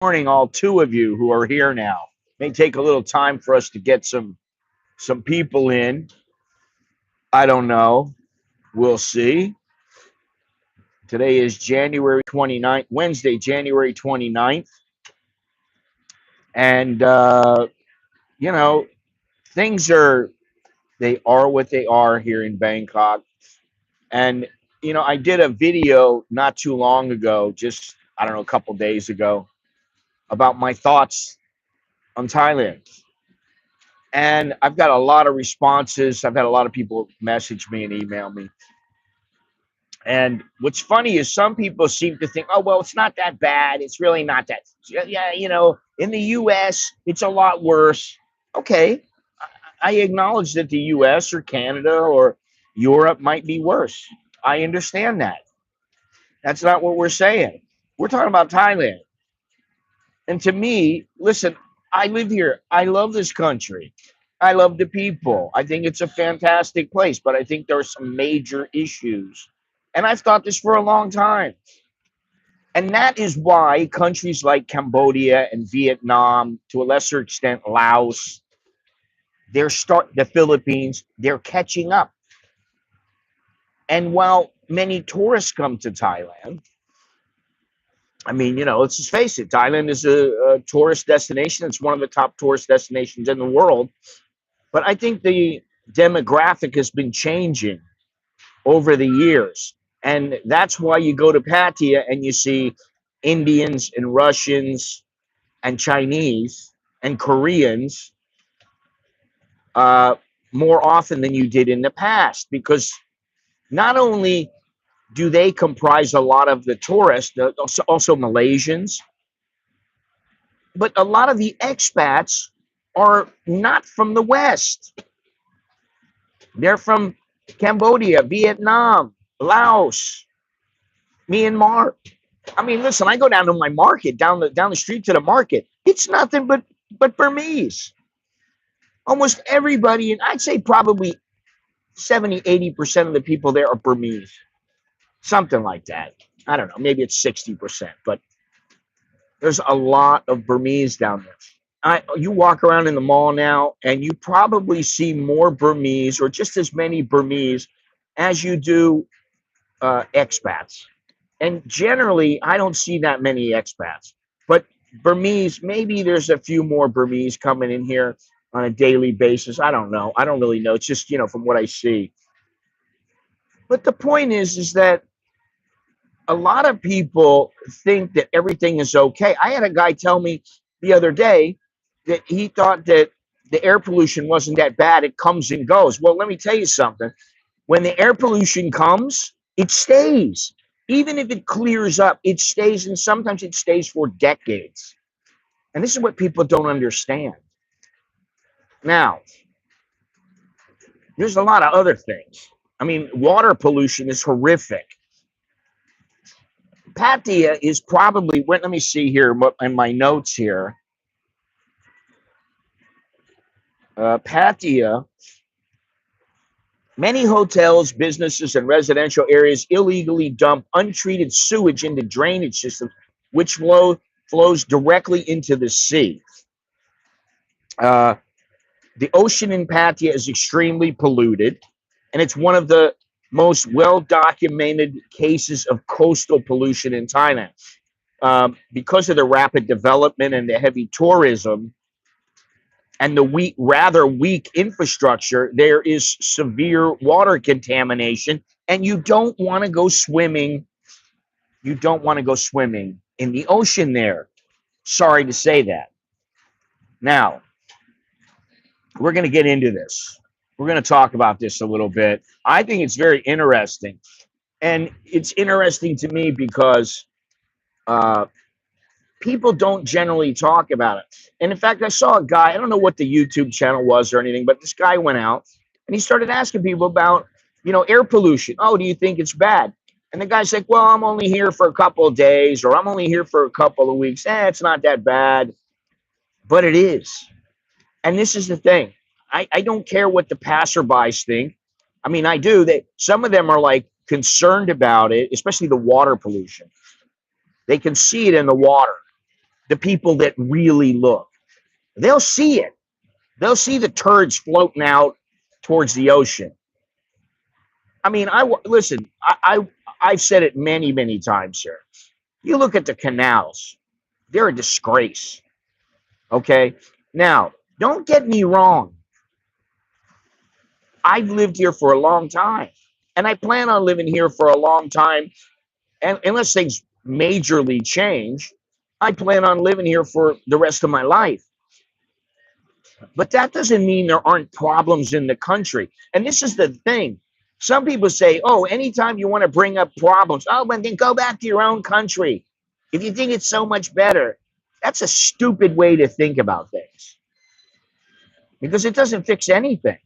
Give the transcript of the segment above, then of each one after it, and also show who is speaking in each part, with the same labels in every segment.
Speaker 1: Morning, all two of you who are here now. May take a little time for us to get some people in. I don't know. We'll see. Today is January 29th, Wednesday, January 29th. And you know, things they are what they are here in Bangkok. And I did a video not too long ago, just I don't know, a couple days ago, about my thoughts on Thailand. And I've got a lot of responses. I've had a lot of people message me and email me. And what's funny is some people seem to think, oh, well, it's not that bad. It's really not that. Yeah, in the US, it's a lot worse. Okay. I acknowledge that the US or Canada or Europe might be worse. I understand that. That's not what we're saying. We're talking about Thailand. And to me, listen, I live here. I love this country. I love the people. I think it's a fantastic place, but I think there are some major issues. And I've thought this for a long time. And that is why countries like Cambodia and Vietnam, to a lesser extent, Laos, the Philippines, they're catching up. And while many tourists come to Thailand, I mean, let's just face it, Thailand is a tourist destination. It's one of the top tourist destinations in the world. But I think the demographic has been changing over the years. And that's why you go to Pattaya and you see Indians and Russians and Chinese and Koreans more often than you did in the past. Because not only do they comprise a lot of the tourists, also Malaysians, but a lot of the expats are not from the West. They're from Cambodia, Vietnam, Laos, Myanmar. I mean, listen, I go down to my market, down the street to the market. It's nothing but Burmese. Almost everybody, and I'd say probably 70-80% of the people there are Burmese. Something like that. I don't know, maybe it's 60%, but there's a lot of Burmese down there. You walk around in the mall now, and you probably see more Burmese or just as many Burmese as you do expats. And generally, I don't see that many expats. But Burmese, maybe there's a few more Burmese coming in here on a daily basis. I don't know. I don't really know. It's just, from what I see. But the point is that a lot of people think that everything is okay. I had a guy tell me the other day that he thought that the air pollution wasn't that bad. It comes and goes. Well, let me tell you something. When the air pollution comes, it stays. Even if it clears up, it stays, and sometimes it stays for decades. And this is what people don't understand. Now, there's a lot of other things. I mean, water pollution is horrific. Pattaya is probably, let me see here in my notes here. Pattaya, many hotels, businesses, and residential areas illegally dump untreated sewage into drainage systems, which flows directly into the sea. The ocean in Pattaya is extremely polluted, and it's one of the most well-documented cases of coastal pollution in Thailand. Because of the rapid development and the heavy tourism and the rather weak infrastructure, there is severe water contamination, and you don't want to go swimming. You don't want to go swimming in the ocean there. Sorry to say that. Now, we're going to get into this. We're going to talk about this a little bit. I think it's very interesting. And it's interesting to me because people don't generally talk about it. And in fact, I saw a guy, I don't know what the YouTube channel was or anything, but this guy went out and he started asking people about, air pollution. Oh, do you think it's bad? And the guy's like, well, I'm only here for a couple of days, or I'm only here for a couple of weeks. It's not that bad. But it is. And this is the thing. I don't care what the passerbys think. I mean, I do. Some of them are like concerned about it, especially the water pollution. They can see it in the water. the people that really look. They'll see it. They'll see the turds floating out towards the ocean. I mean, listen. I've said it many, many times here. You look at the canals; they're a disgrace. Okay. Now, don't get me wrong. I've lived here for a long time, and I plan on living here for a long time. And unless things majorly change, I plan on living here for the rest of my life. But that doesn't mean there aren't problems in the country. And this is the thing. Some people say, oh, anytime you want to bring up problems, oh, well, then go back to your own country. If you think it's so much better, that's a stupid way to think about things because it doesn't fix anything.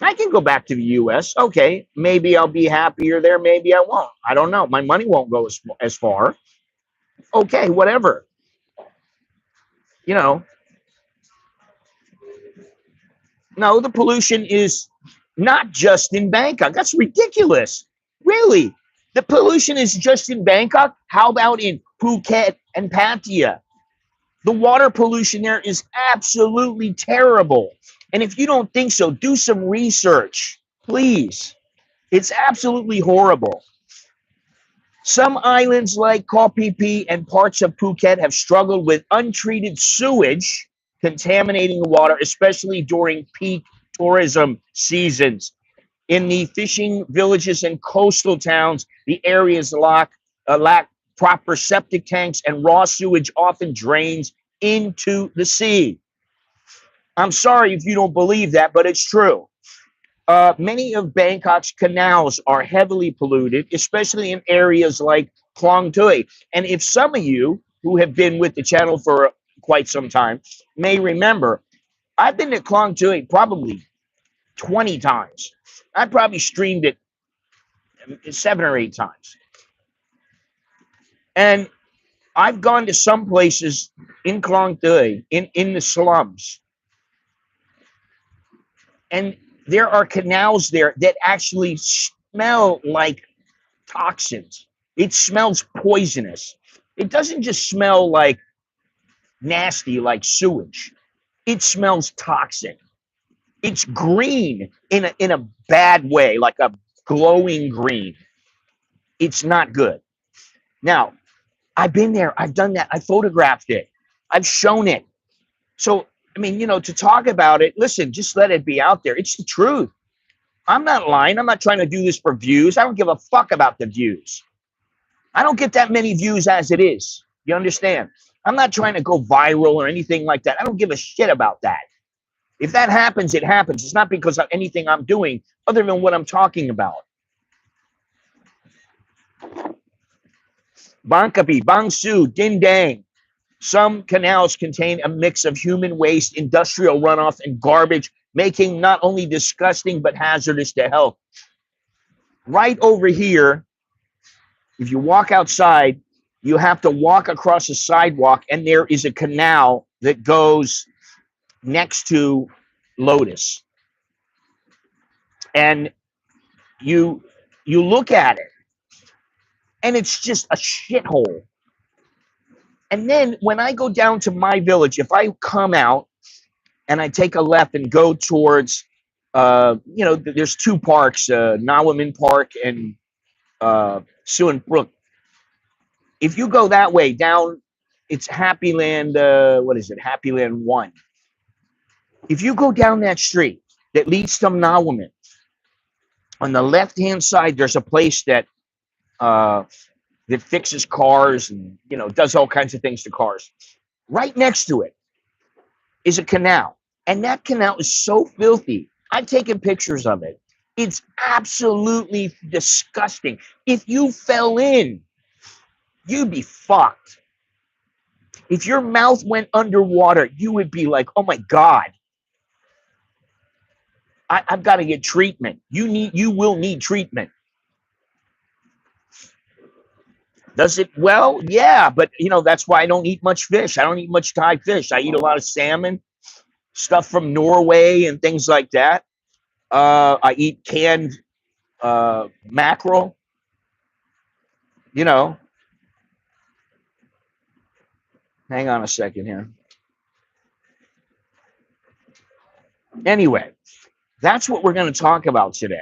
Speaker 1: I can go back to the US. Okay, maybe I'll be happier there. Maybe I won't. I don't know. My money won't go as far. Okay, whatever. You know, no, the pollution is not just in Bangkok. That's ridiculous. Really. The pollution is just in Bangkok. How about in Phuket and Pattaya? The water pollution there is absolutely terrible. And if you don't think so, do some research, please. It's absolutely horrible. Some islands like Koh Phi Phi and parts of Phuket have struggled with untreated sewage contaminating the water, especially during peak tourism seasons. In the fishing villages and coastal towns, the areas lack proper septic tanks, and raw sewage often drains into the sea. I'm sorry if you don't believe that, but it's true. Many of Bangkok's canals are heavily polluted, especially in areas like Klong Tui. And if some of you who have been with the channel for quite some time may remember, I've been to Klong Tui probably 20 times. I probably streamed it 7 or 8 times. And I've gone to some places in Klong Tui, in the slums. And there are canals there that actually smell like toxins. It smells poisonous. It doesn't just smell like nasty like sewage. It smells toxic. It's green in a bad way, like a glowing green. It's not good. Now, I've been there. I've done that. I photographed it. I've shown it. So, I mean, to talk about it, listen, just let it be out there. It's the truth. I'm not lying. I'm not trying to do this for views. I don't give a fuck about the views. I don't get that many views as it is. You understand? I'm not trying to go viral or anything like that. I don't give a shit about that. If that happens, it happens. It's not because of anything I'm doing other than what I'm talking about. Bangkapi, Bangsu, Dindang. Some canals contain a mix of human waste, industrial runoff, and garbage, making not only disgusting but hazardous to health. Right over here, if you walk outside, you have to walk across a sidewalk, and there is a canal that goes next to Lotus. And you look at it, and it's just a shithole. And then when I go down to my village, if I come out and I take a left and go towards, there's two parks, Nawamin Park and Suan Brook. If you go that way down, it's Happy Land, what is it? Happy Land 1. If you go down that street that leads to Nawamin, on the left-hand side, there's a place that fixes cars and, does all kinds of things to cars. Right next to it is a canal. And that canal is so filthy. I've taken pictures of it. It's absolutely disgusting. If you fell in, you'd be fucked. If your mouth went underwater, you would be like, oh my God, I've got to get treatment. You will need treatment. Does it? Well, yeah, but that's why I don't eat much fish. I don't eat much Thai fish. I eat a lot of salmon, stuff from Norway and things like that. I eat canned mackerel. Hang on a second here. Anyway, that's what we're going to talk about today.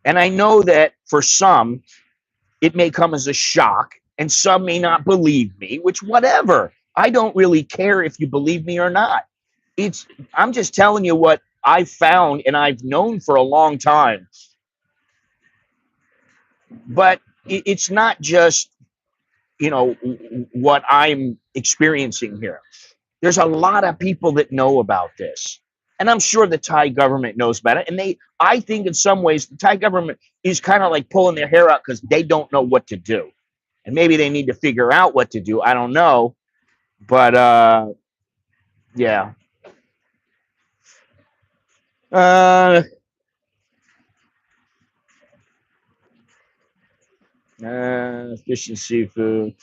Speaker 1: And I know that for some, it may come as a shock, and some may not believe me, which, whatever. I don't really care if you believe me or not. I'm just telling you what I've found and I've known for a long time. But it's not just, what I'm experiencing here. There's a lot of people that know about this. And I'm sure the Thai government knows about it. And I think in some ways, the Thai government is kind of like pulling their hair out because they don't know what to do. And maybe they need to figure out what to do. I don't know. But yeah. Fish and seafood.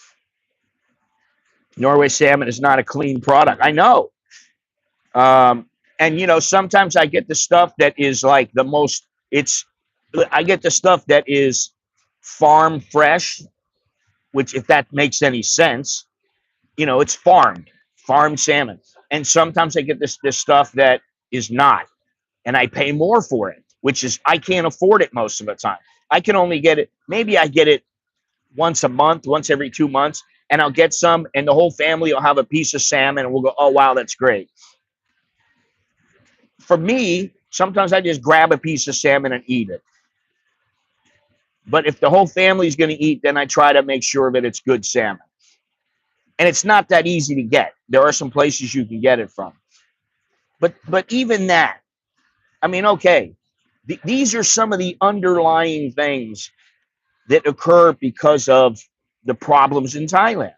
Speaker 1: Norway salmon is not a clean product. I know. And sometimes I get the stuff that is like I get the stuff that is farm fresh, which, if that makes any sense, it's farmed salmon. And sometimes I get this stuff that is not, and I pay more for it, which is, I can't afford it most of the time. I can only get it, maybe I get it once a month, once every 2 months, and I'll get some, and the whole family will have a piece of salmon, and we'll go, oh, wow, that's great. For me, sometimes I just grab a piece of salmon and eat it. But if the whole family's going to eat, then I try to make sure that it's good salmon. And it's not that easy to get. There are some places you can get it from. But even that, I mean, okay, these are some of the underlying things that occur because of the problems in Thailand.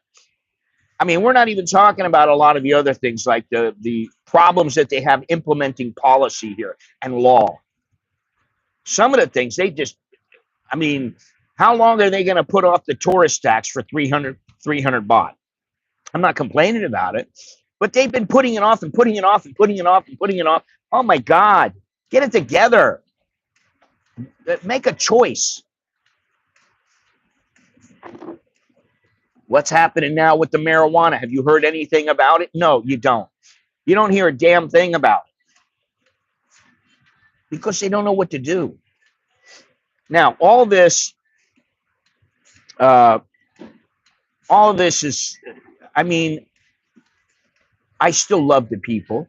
Speaker 1: I mean, we're not even talking about a lot of the other things, like the problems that they have implementing policy here and law. Some of the things how long are they going to put off the tourist tax for 300 baht? I'm not complaining about it, but they've been putting it off and putting it off and putting it off and putting it off. Oh my God, get it together. Make a choice. What's happening now with the marijuana? Have you heard anything about it? No, you don't. You don't hear a damn thing about it because they don't know what to do. Now, all of this is, I still love the people.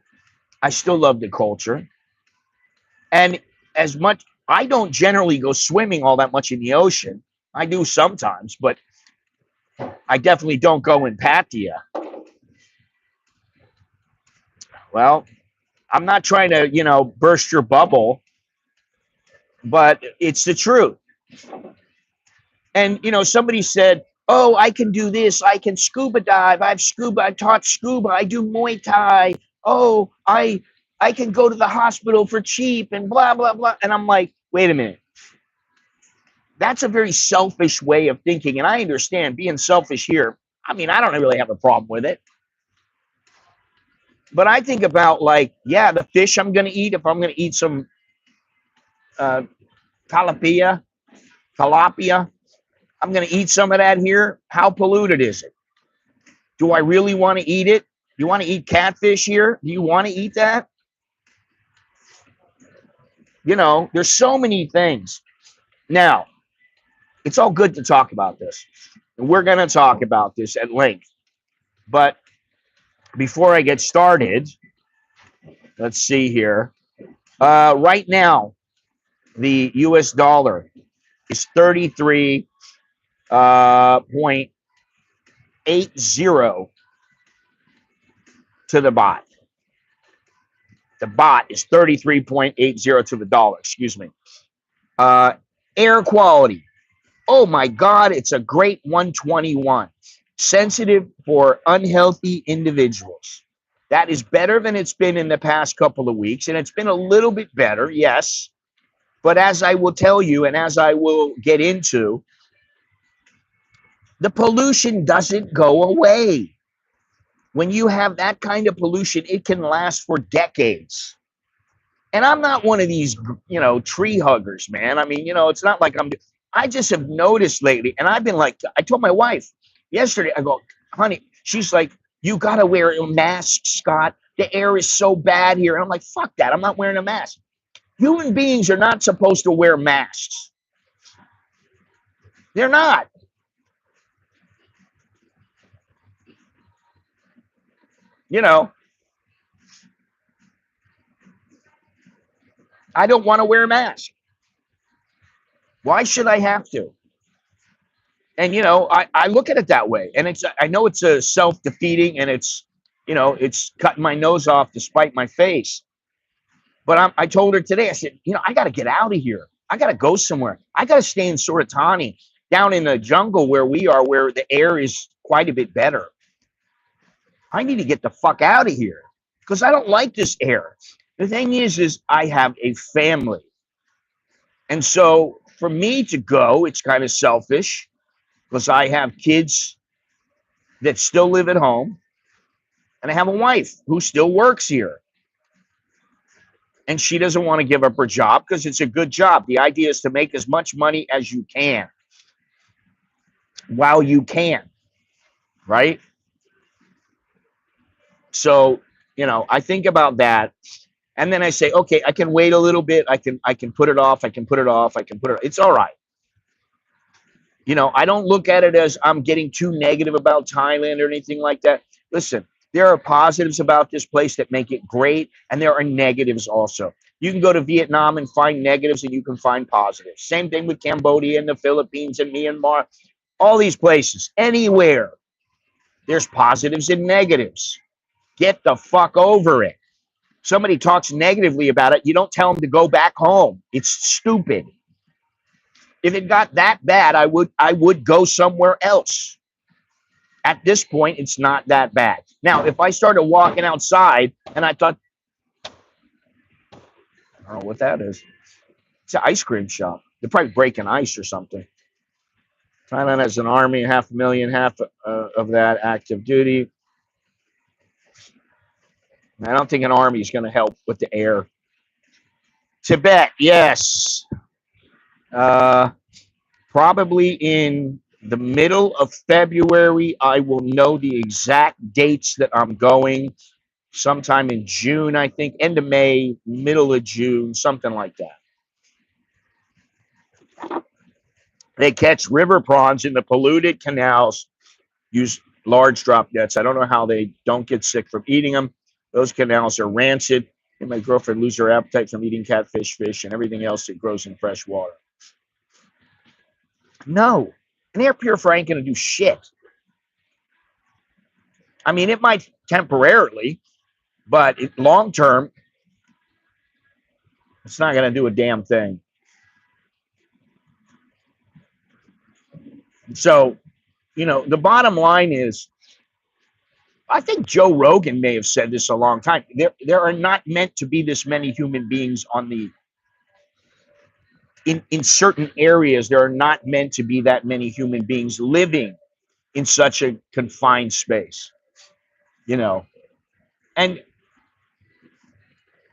Speaker 1: I still love the culture. And as much, I don't generally go swimming all that much in the ocean. I do sometimes, but I definitely don't go in Pattaya. Well, I'm not trying to, burst your bubble, but it's the truth. And, somebody said, oh, I can do this. I can scuba dive. I taught scuba. I do Muay Thai. Oh, I can go to the hospital for cheap and blah, blah, blah. And I'm like, wait a minute. That's a very selfish way of thinking. And I understand being selfish here. I don't really have a problem with it. But I think about, like, yeah, the fish I'm going to eat, if I'm going to eat some tilapia, I'm going to eat some of that here. How polluted is it? Do I really want to eat it? You want to eat catfish here? Do you want to eat that? There's so many things. Now, it's all good to talk about this. And we're going to talk about this at length. But before I get started, let's see here. Right now, the US dollar is 33.80 to the baht. The baht is 33.80 to the dollar, excuse me. Air quality. Oh my God, it's a great 121. Sensitive for unhealthy individuals. That is better than it's been in the past couple of weeks, and it's been a little bit better, yes. But as I will tell you, and as I will get into, the pollution doesn't go away. When you have that kind of pollution, it can last for decades. And I'm not one of these, tree huggers, man. It's not like I just have noticed lately, and I've been like, I told my wife yesterday, I go, honey, she's like, You got to wear a mask, Scott. The air is so bad here. And I'm like, fuck that. I'm not wearing a mask. Human beings are not supposed to wear masks. They're not. You know, I don't want to wear a mask. Why should I have to? And, you know, I look at it that way. And I know it's a self-defeating and it's, you know, it's cutting my nose off to spite my face. But I told her today, I said, you know, I got to get out of here. I got to go somewhere. I got to stay in Suratani, down in the jungle where we are, where the air is quite a bit better. I need to get the fuck out of here because I don't like this air. The thing is I have a family. And so for me to go, it's kind of selfish because I have kids that still live at home and I have a wife who still works here. And she doesn't want to give up her job because it's a good job. The idea is to make as much money as you can while you can, right? So, you know, I think about that. And then I say, okay, I can wait a little bit. I can put it off. I can put it off. I can put it. It's all right. You know, I don't look at it as I'm getting too negative about Thailand or anything like that. Listen, there are positives about this place that make it great, and there are negatives also. You can go to Vietnam and find negatives, and you can find positives. Same thing with Cambodia and the Philippines and Myanmar. All these places, anywhere, there's positives and negatives. Get the fuck over it. Somebody talks negatively about it, you don't tell them to go back home. It's stupid. If it got that bad, I would go somewhere else. At this point, it's not that bad. Now, if I started walking outside and I thought, I don't know what that is. It's an ice cream shop. They're probably breaking ice or something. Thailand has an army, 500,000, half of that active duty. I don't think an army is going to help with the air. Tibet, yes. Probably in the middle of February, I will know the exact dates that I'm going. Sometime in June, I think, end of May, middle of June, something like that. They catch river prawns in the polluted canals, use large drop nets. I don't know how they don't get sick from eating them. Those canals are rancid. And my girlfriend loses her appetite from eating catfish, fish, and everything else that grows in fresh water. No, an air purifier ain't going to do shit. I mean, it might temporarily, but long term, it's not going to do a damn thing. So, you know, the bottom line is, I think Joe Rogan may have said this a long time. There are not meant to be this many human beings on the in certain areas. There are not meant to be that many human beings living in such a confined space. You know, and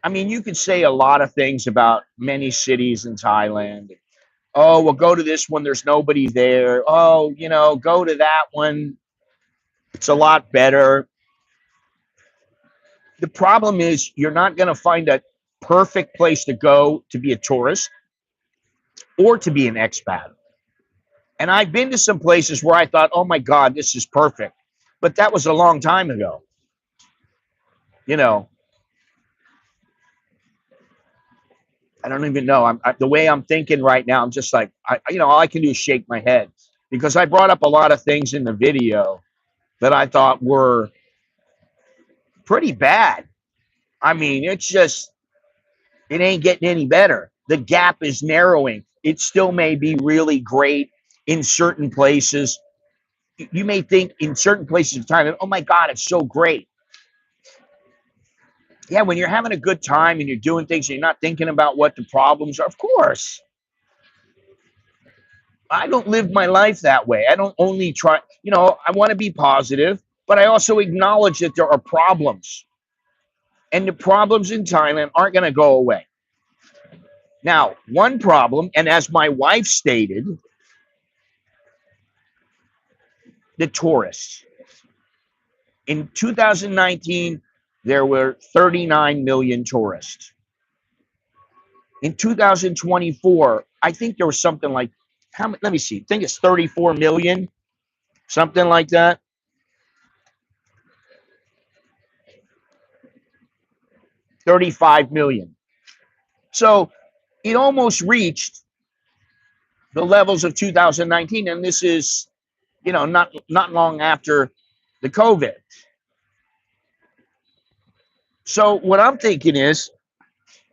Speaker 1: I mean, you could say a lot of things about many cities in Thailand. Oh, well, go to this one. There's nobody there. Oh, you know, go to that one. It's a lot better. The problem is you're not going to find a perfect place to go to be a tourist or to be an expat. And I've been to some places where I thought, oh my God, this is perfect. But that was a long time ago. You know, I don't even know. The way I'm thinking right now, I'm just like, you know, all I can do is shake my head because I brought up a lot of things in the video that I thought were pretty bad. I mean, it's just, it ain't getting any better. The gap is narrowing. It still may be really great in certain places. You may think in certain places of time, oh my God, it's so great. Yeah, when you're having a good time and you're doing things and you're not thinking about what the problems are, of course. I don't live my life that way. I don't only try, you know, I want to be positive, but I also acknowledge that there are problems. And the problems in Thailand aren't going to go away. Now, one problem, and as my wife stated, the tourists. In 2019, there were 39 million tourists. In 2024, I think there was something like, how many, let me see, I think it's 34 million, something like that. 35 million. So it almost reached the levels of 2019, and this is, not long after the COVID. So what I'm thinking is,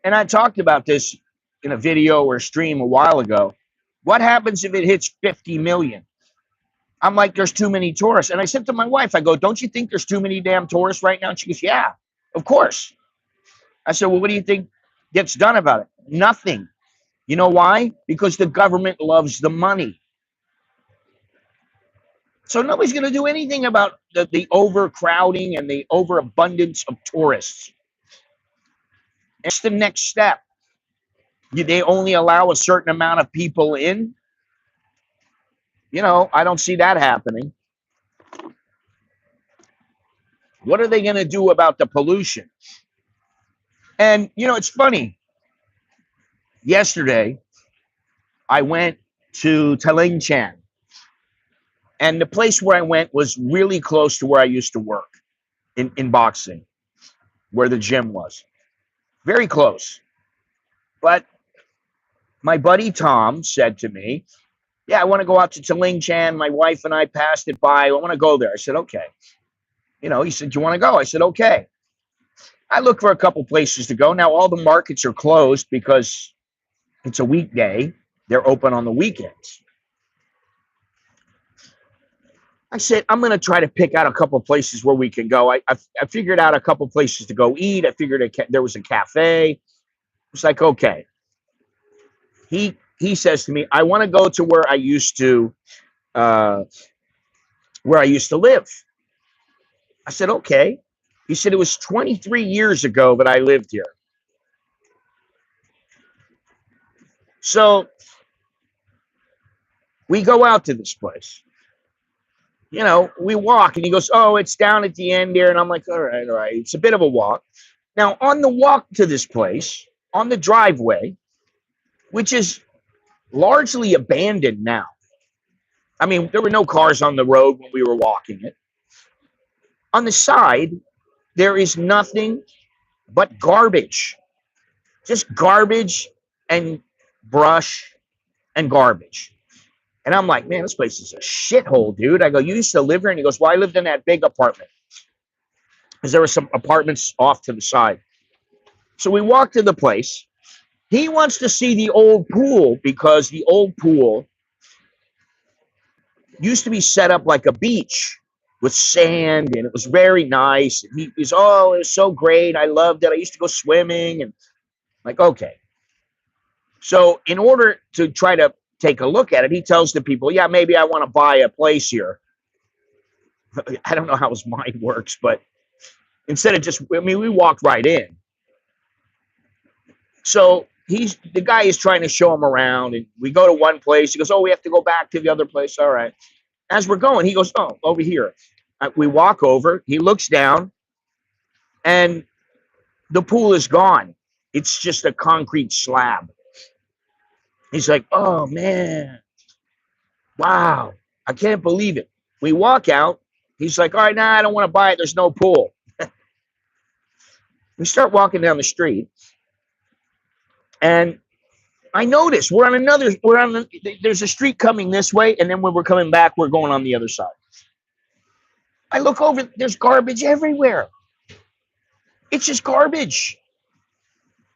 Speaker 1: and I talked about this in a video or stream a while ago, what happens if it hits 50 million? I'm like, there's too many tourists. And I said to my wife, I go, don't you think there's too many damn tourists right now? And she goes, yeah, of course. I said, well, what do you think gets done about it? Nothing. You know why? Because the government loves the money. So nobody's going to do anything about the overcrowding and the overabundance of tourists. That's the next step. They only allow a certain amount of people in. I don't see that happening. What are they going to do about the pollution? And, it's funny. Yesterday, I went to Thailand, and the place where I went was really close to where I used to work in boxing, where the gym was. Very close. But my buddy Tom said to me, yeah, I want to go out to Thailand. My wife and I passed it by. I want to go there. I said, okay. He said, you want to go? I said, okay. I looked for a couple places to go. Now, all the markets are closed because it's a weekday. They're open on the weekends. I said, I'm going to try to pick out a couple of places where we can go. I figured out a couple of places to go eat. I figured there was a cafe. It's like, okay. He says to me, I want to go to where I used to live. I said, okay. He said, it was 23 years ago that I lived here. So we go out to this place. We walk, and he goes, oh, it's down at the end there. And I'm like, all right. It's a bit of a walk. Now, on the walk to this place, on the driveway, which is largely abandoned now. I mean, there were no cars on the road when we were walking it. On the side, there is nothing but garbage. Just garbage and brush and garbage. And I'm like, man, this place is a shithole, dude. I go, you used to live here? And he goes, well, I lived in that big apartment. Because there were some apartments off to the side. So we walk to the place. He wants to see the old pool because the old pool used to be set up like a beach with sand, and it was very nice. And he's, oh, it was so great. I loved it. I used to go swimming. And I'm like, okay. So in order to try to take a look at it, he tells the people, yeah, maybe I want to buy a place here. I don't know how his mind works, but instead of we walked right in. So the guy is trying to show him around, and we go to one place. He goes, oh, we have to go back to the other place. All right. As we're going, he goes, oh, over here. We walk over. He looks down, and the pool is gone. It's just a concrete slab. He's like, oh, man. Wow. I can't believe it. We walk out. He's like, all right, nah, I don't want to buy it. There's no pool. We start walking down the street. And I noticed there's a street coming this way. And then when we're coming back, we're going on the other side. I look over, there's garbage everywhere. It's just garbage.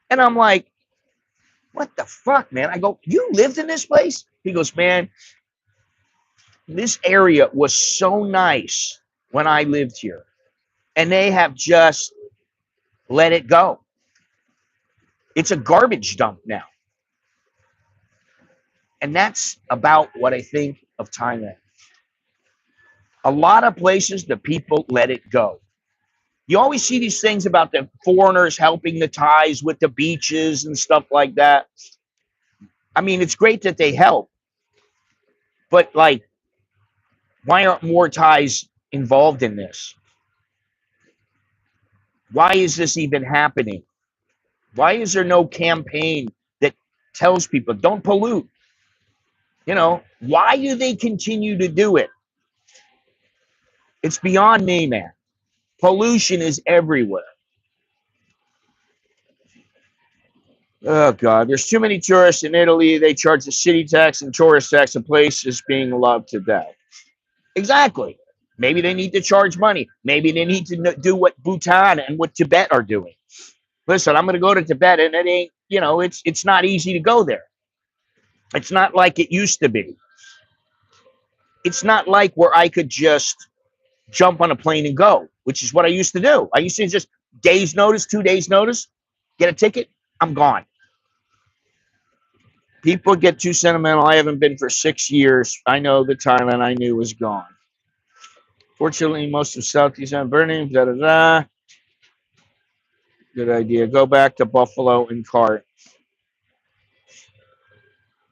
Speaker 1: And I'm like, what the fuck, man? I go, you lived in this place? He goes, man, this area was so nice when I lived here. And they have just let it go. It's a garbage dump now. And that's about what I think of Thailand. A lot of places, the people let it go. You always see these things about the foreigners helping the Thais with the beaches and stuff like that. I mean, it's great that they help. But, like, why aren't more Thais involved in this? Why is this even happening? Why is there no campaign that tells people don't pollute? Why do they continue to do it? It's beyond me, man. Pollution is everywhere. Oh, God. There's too many tourists in Italy. They charge the city tax and tourist tax. The place is being loved to death. Exactly. Maybe they need to charge money. Maybe they need to do what Bhutan and what Tibet are doing. Listen, I'm going to go to Tibet, and it ain't, it's not easy to go there. It's not like it used to be. It's not like where I could just jump on a plane and go, which is what I used to do. I used to just days notice, 2 days notice, get a ticket, I'm gone. People get too sentimental. I haven't been for 6 years. I know the Thailand I knew was gone. Fortunately, most of Southeast are burning. Da da da. Good idea. Go back to Buffalo and cart.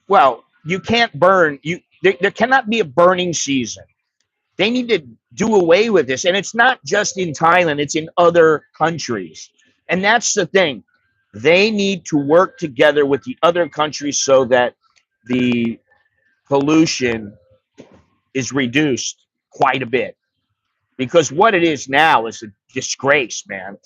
Speaker 1: Well, you can't burn. There cannot be a burning season. They need to do away with this. And it's not just in Thailand, it's in other countries. And that's the thing. They need to work together with the other countries so that the pollution is reduced quite a bit. Because what it is now is a disgrace, man.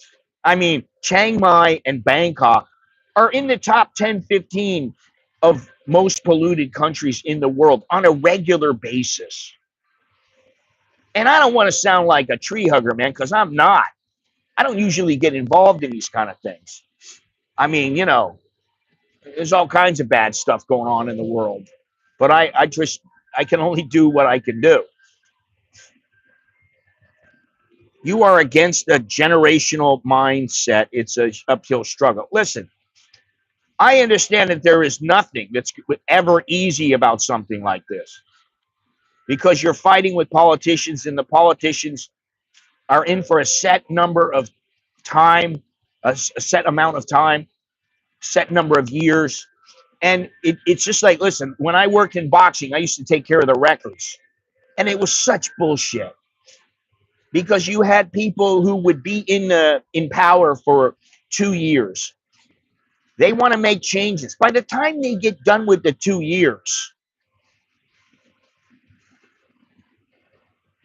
Speaker 1: I mean, Chiang Mai and Bangkok are in the top 10, 15 of most polluted countries in the world on a regular basis. And I don't want to sound like a tree hugger, man, because I'm not. I don't usually get involved in these kind of things. I mean, there's all kinds of bad stuff going on in the world. But I can only do what I can do. You are against a generational mindset. It's an uphill struggle. Listen, I understand that there is nothing that's ever easy about something like this because you're fighting with politicians, and the politicians are in for a set number of time, a set amount of time, set number of years. And it's just like, listen, when I worked in boxing, I used to take care of the records. And it was such bullshit because you had people who would be in power for 2 years. They want to make changes. By the time they get done with the 2 years,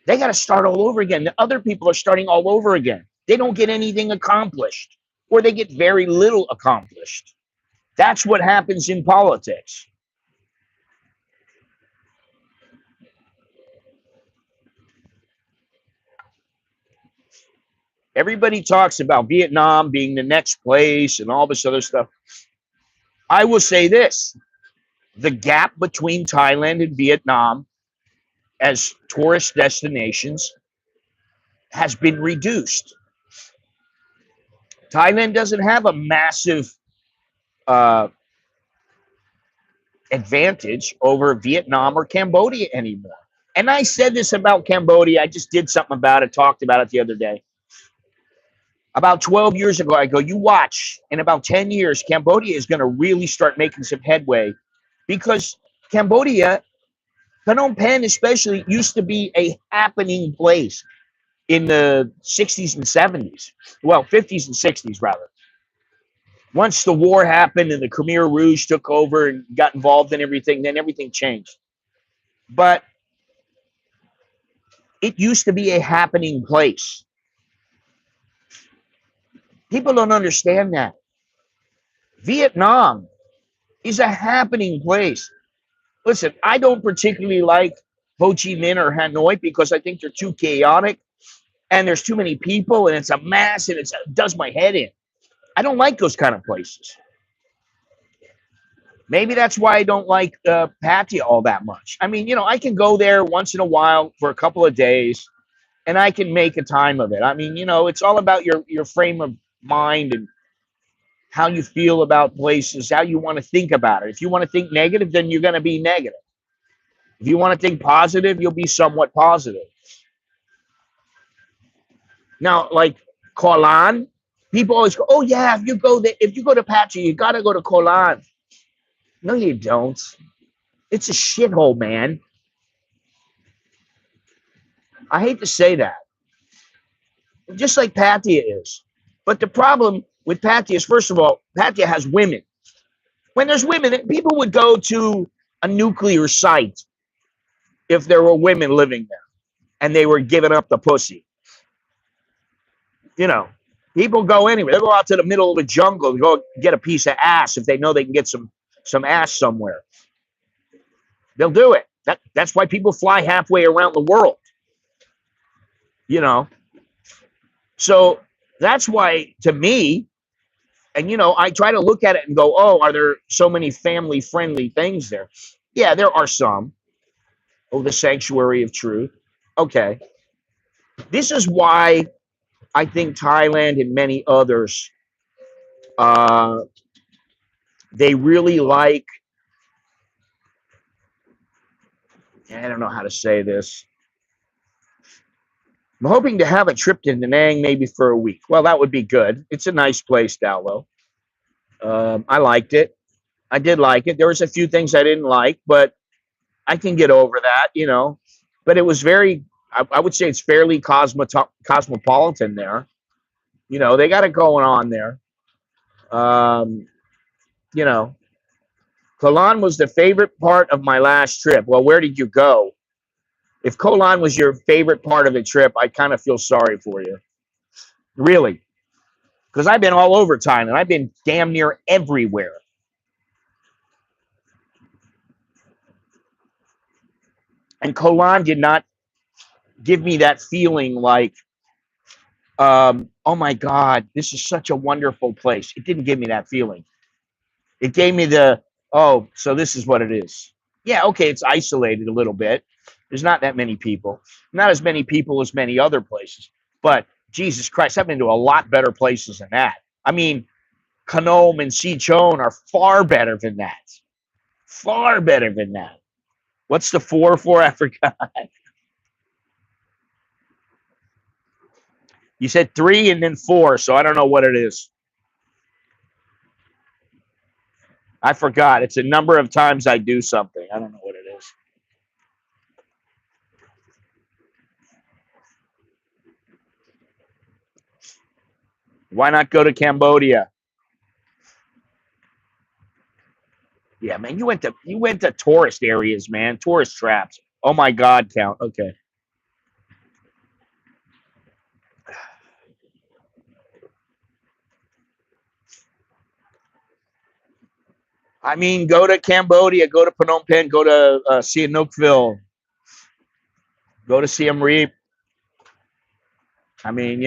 Speaker 1: they got to start all over again. The other people are starting all over again. They don't get anything accomplished, or they get very little accomplished. That's what happens in politics. Everybody talks about Vietnam being the next place and all this other stuff. I will say this. The gap between Thailand and Vietnam as tourist destinations has been reduced. Thailand doesn't have a massive advantage over Vietnam or Cambodia anymore. And I said this about Cambodia. I just did something about it, talked about it the other day. About 12 years ago, I go, you watch, in about 10 years, Cambodia is going to really start making some headway because Cambodia, Phnom Penh especially, used to be a happening place in the 60s and 70s. Well, 50s and 60s, rather. Once the war happened and the Khmer Rouge took over and got involved in everything, then everything changed. But it used to be a happening place. People don't understand that. Vietnam is a happening place. Listen, I don't particularly like Ho Chi Minh or Hanoi because I think they're too chaotic and there's too many people and it's a mess and it does my head in. I don't like those kind of places. Maybe that's why I don't like Pattaya all that much. I mean, I can go there once in a while for a couple of days and I can make a time of it. I mean, it's all about your frame of mind and how you feel about places, how you want to think about it. If you want to think negative, then you're going to be negative. If you want to think positive, you'll be somewhat positive. Now, like Koh Lan, people always go, "Oh yeah, if you go to Pattaya, you got to go to Koh Lan." No, you don't. It's a shithole, man. I hate to say that. Just like Pattaya is. But the problem with Pattaya is, first of all, Pattaya has women. When there's women, people would go to a nuclear site if there were women living there and they were giving up the pussy. You know, people go anywhere. They go out to the middle of the jungle to go get a piece of ass if they know they can get some ass somewhere. They'll do it. That's why people fly halfway around the world. You know, so that's why, to me, and I try to look at it and go, oh, are there so many family friendly things there? Yeah, there are some. Oh, the sanctuary of truth. Okay. This is why I think Thailand and many others, uh, they really like, I don't know how to say this. I'm hoping to have a trip to Da Nang maybe for a week. Well, that would be good. It's a nice place, Dowlow. I liked it. I did like it. There was a few things I didn't like, but I can get over that. But it was very, I would say it's fairly cosmopolitan there. They got it going on there. Um, you know, Kolan was the favorite part of my last trip. Well, where did you go? If Kolan was your favorite part of the trip, I kind of feel sorry for you. Really. Because I've been all over Thailand. I've been damn near everywhere. And Kolan did not give me that feeling like, oh my God, this is such a wonderful place. It didn't give me that feeling. It gave me oh, so this is what it is. Yeah, okay, it's isolated a little bit. There's not that many people. Not as many people as many other places. But Jesus Christ, I've been to a lot better places than that. I mean, Kanom and Sichon are far better than that. Far better than that. What's the 4 for? I forgot. You said 3 and then 4, so I don't know what it is. I forgot. It's a number of times I do something. I don't know what it is. Why not go to Cambodia? Yeah, man, you went to tourist areas, man. Tourist traps. Oh my God, Count. Okay. I mean, go to Cambodia, go to Phnom Penh, go to Sihanoukville, go to Siem Reap. I mean,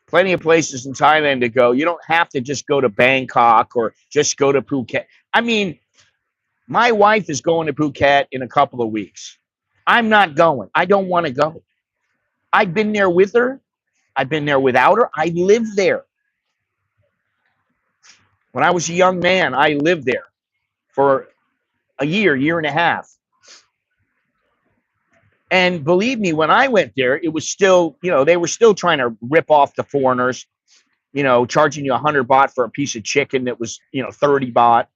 Speaker 1: plenty of places in Thailand to go. You don't have to just go to Bangkok or just go to Phuket. I mean, my wife is going to Phuket in a couple of weeks. I'm not going. I don't want to go. I've been there with her. I've been there without her. I lived there. When I was a young man, I lived there for a year and a half. And believe me, when I went there, it was still, they were still trying to rip off the foreigners, charging you 100 baht for a piece of chicken that was, 30 baht.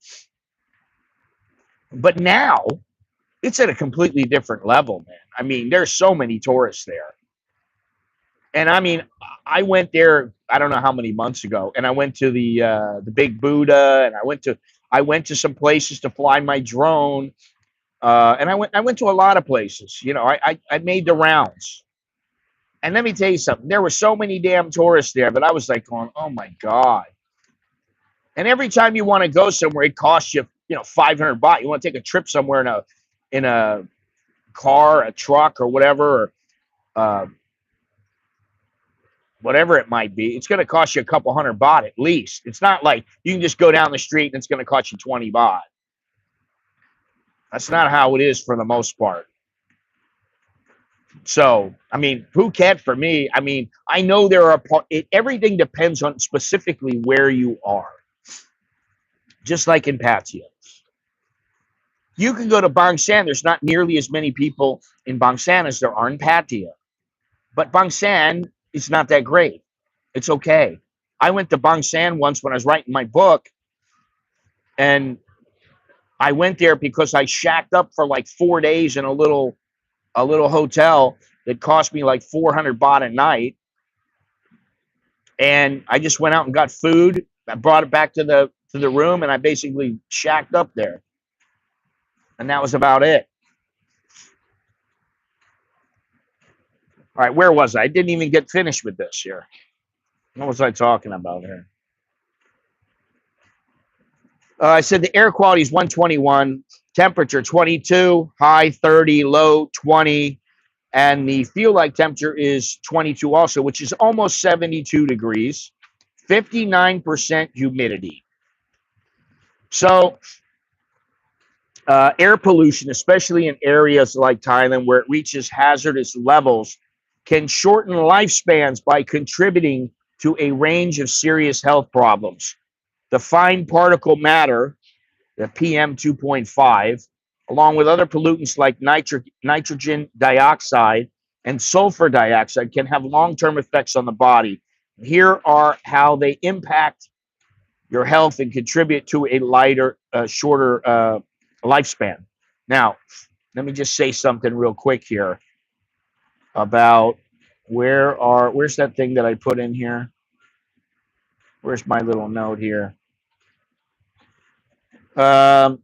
Speaker 1: But now it's at a completely different level, man. I mean, there's so many tourists there. And I mean, I went there, I don't know how many months ago, and I went to the Big Buddha, and I went to some places to fly my drone. And I went to a lot of places. I made the rounds. And let me tell you something. There were so many damn tourists there, but I was like going, oh my God. And every time you want to go somewhere, it costs you, 500 baht. You want to take a trip somewhere in a car, a truck, or whatever, or whatever it might be. It's going to cost you a couple hundred baht at least. It's not like you can just go down the street and it's going to cost you 20 baht. That's not how it is for the most part. So, I mean, Phuket for me, I mean, I know there are everything depends on specifically where you are. Just like in Pattaya. You can go to Bang San. There's not nearly as many people in Bang San as there are in Pattaya. But Bang San is not that great. It's okay. I went to Bang San once when I was writing my book, and I went there because I shacked up for like 4 days in a little hotel that cost me like 400 baht a night. And I just went out and got food. I brought it back to the room, and I basically shacked up there. And that was about it. All right, where was I? I didn't even get finished with this here. What was I talking about here? I said the air quality is 121, temperature 22, high 30, low 20, and the feel like temperature is 22 also, which is almost 72 degrees, 59% humidity. So air pollution, especially in areas like Thailand where it reaches hazardous levels, can shorten lifespans by contributing to a range of serious health problems. The fine particle matter, the PM 2.5, along with other pollutants like nitrogen dioxide and sulfur dioxide, can have long-term effects on the body. Here are how they impact your health and contribute to a lighter, shorter lifespan. Now, let me just say something real quick here about where's that thing that I put in here? Where's my little note here? Um,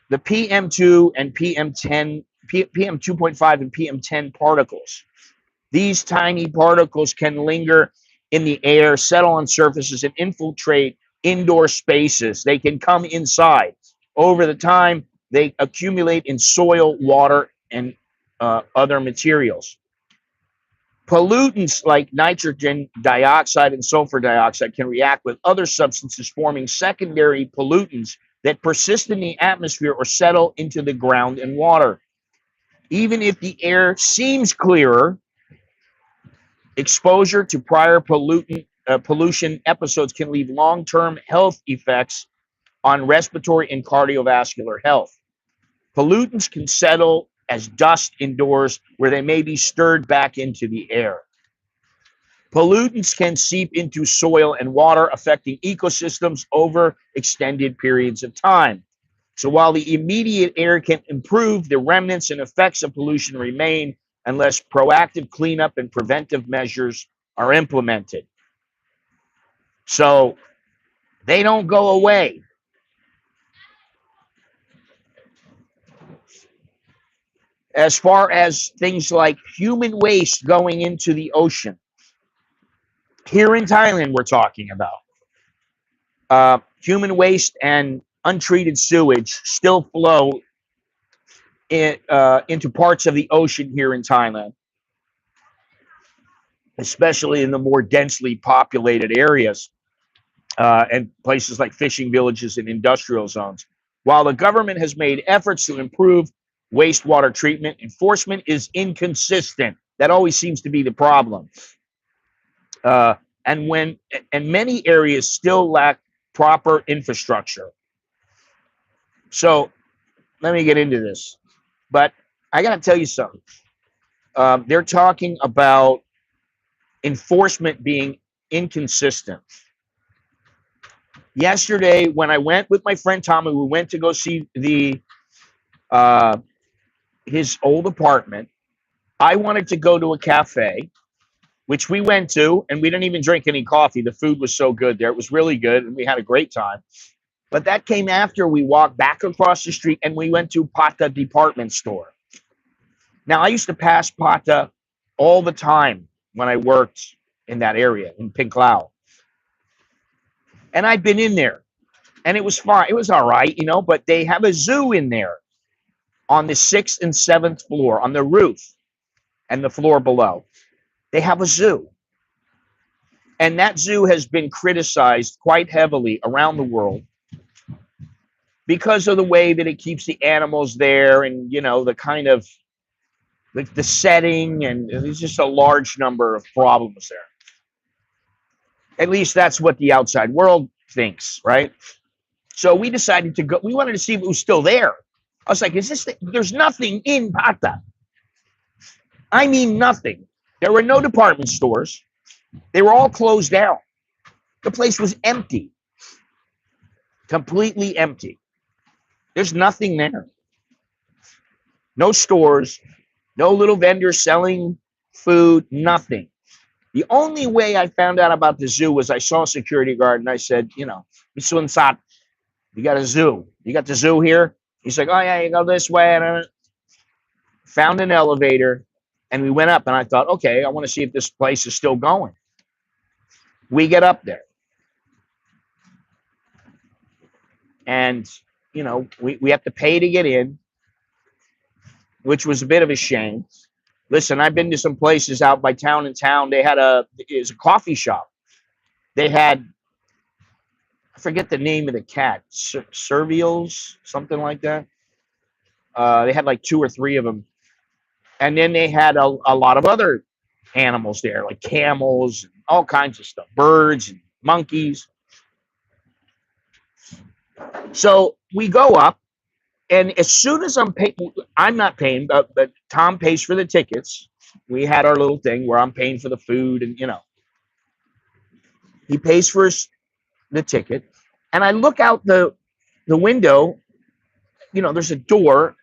Speaker 1: the PM2 and PM10, PM 2.5 and PM10 particles. These tiny particles can linger in the air, settle on surfaces, and infiltrate indoor spaces. They can come inside. Over the time, they accumulate in soil, water, and other materials. Pollutants like nitrogen dioxide and sulfur dioxide can react with other substances, forming secondary pollutants that persist in the atmosphere or settle into the ground and water. Even if the air seems clearer, exposure to prior pollution episodes can leave long-term health effects on respiratory and cardiovascular health. Pollutants can settle as dust indoors where they may be stirred back into the air. Pollutants can seep into soil and water, affecting ecosystems over extended periods of time. So while the immediate air can improve, the remnants and effects of pollution remain unless proactive cleanup and preventive measures are implemented. So they don't go away. As far as things like human waste going into the ocean, here in Thailand, we're talking about human waste and untreated sewage still flow into parts of the ocean here in Thailand, especially in the more densely populated areas and places like fishing villages and industrial zones. While the government has made efforts to improve wastewater treatment, enforcement is inconsistent. That always seems to be the problem. Uh, and many areas still lack proper infrastructure. So let me get into this. But I got to tell you something. They're talking about enforcement being inconsistent. Yesterday, when I went with my friend Tommy, we went to go see his old apartment. I wanted to go to a cafe, which we went to, and we didn't even drink any coffee. The food was so good there. It was really good, and we had a great time. But that came after we walked back across the street, and we went to Pata department store. Now, I used to pass Pata all the time when I worked in that area, in Pinklao. And I'd been in there, and it was fine. It was all right, but they have a zoo in there on the 6th and 7th floor, on the roof and the floor below. They have a zoo. And that zoo has been criticized quite heavily around the world because of the way that it keeps the animals there and, the kind of the setting, and there's just a large number of problems there. At least that's what the outside world thinks, right? So we decided to go. We wanted to see if it was still there. I was like, there's nothing in Pata. I mean, nothing. There were no department stores. They were all closed down. The place was empty. Completely empty. There's nothing there. No stores, no little vendors selling food, nothing. The only way I found out about the zoo was I saw a security guard and I said, Mr. Insat, you got a zoo. You got the zoo here? He's like, oh, yeah, you go this way. And I found an elevator and we went up and I thought, okay, I want to see if this place is still going. We get up there and, we have to pay to get in, which was a bit of a shame. Listen, I've been to some places out by town. They had a coffee shop. They had, I forget the name of the cat, Servials, something like that. They had like 2 or 3 of them. And then they had a lot of other animals there, like camels, and all kinds of stuff, birds and monkeys. So we go up, and as soon as I'm not paying, but Tom pays for the tickets. We had our little thing where I'm paying for the food, and he pays for the ticket. And I look out the window. There's a door,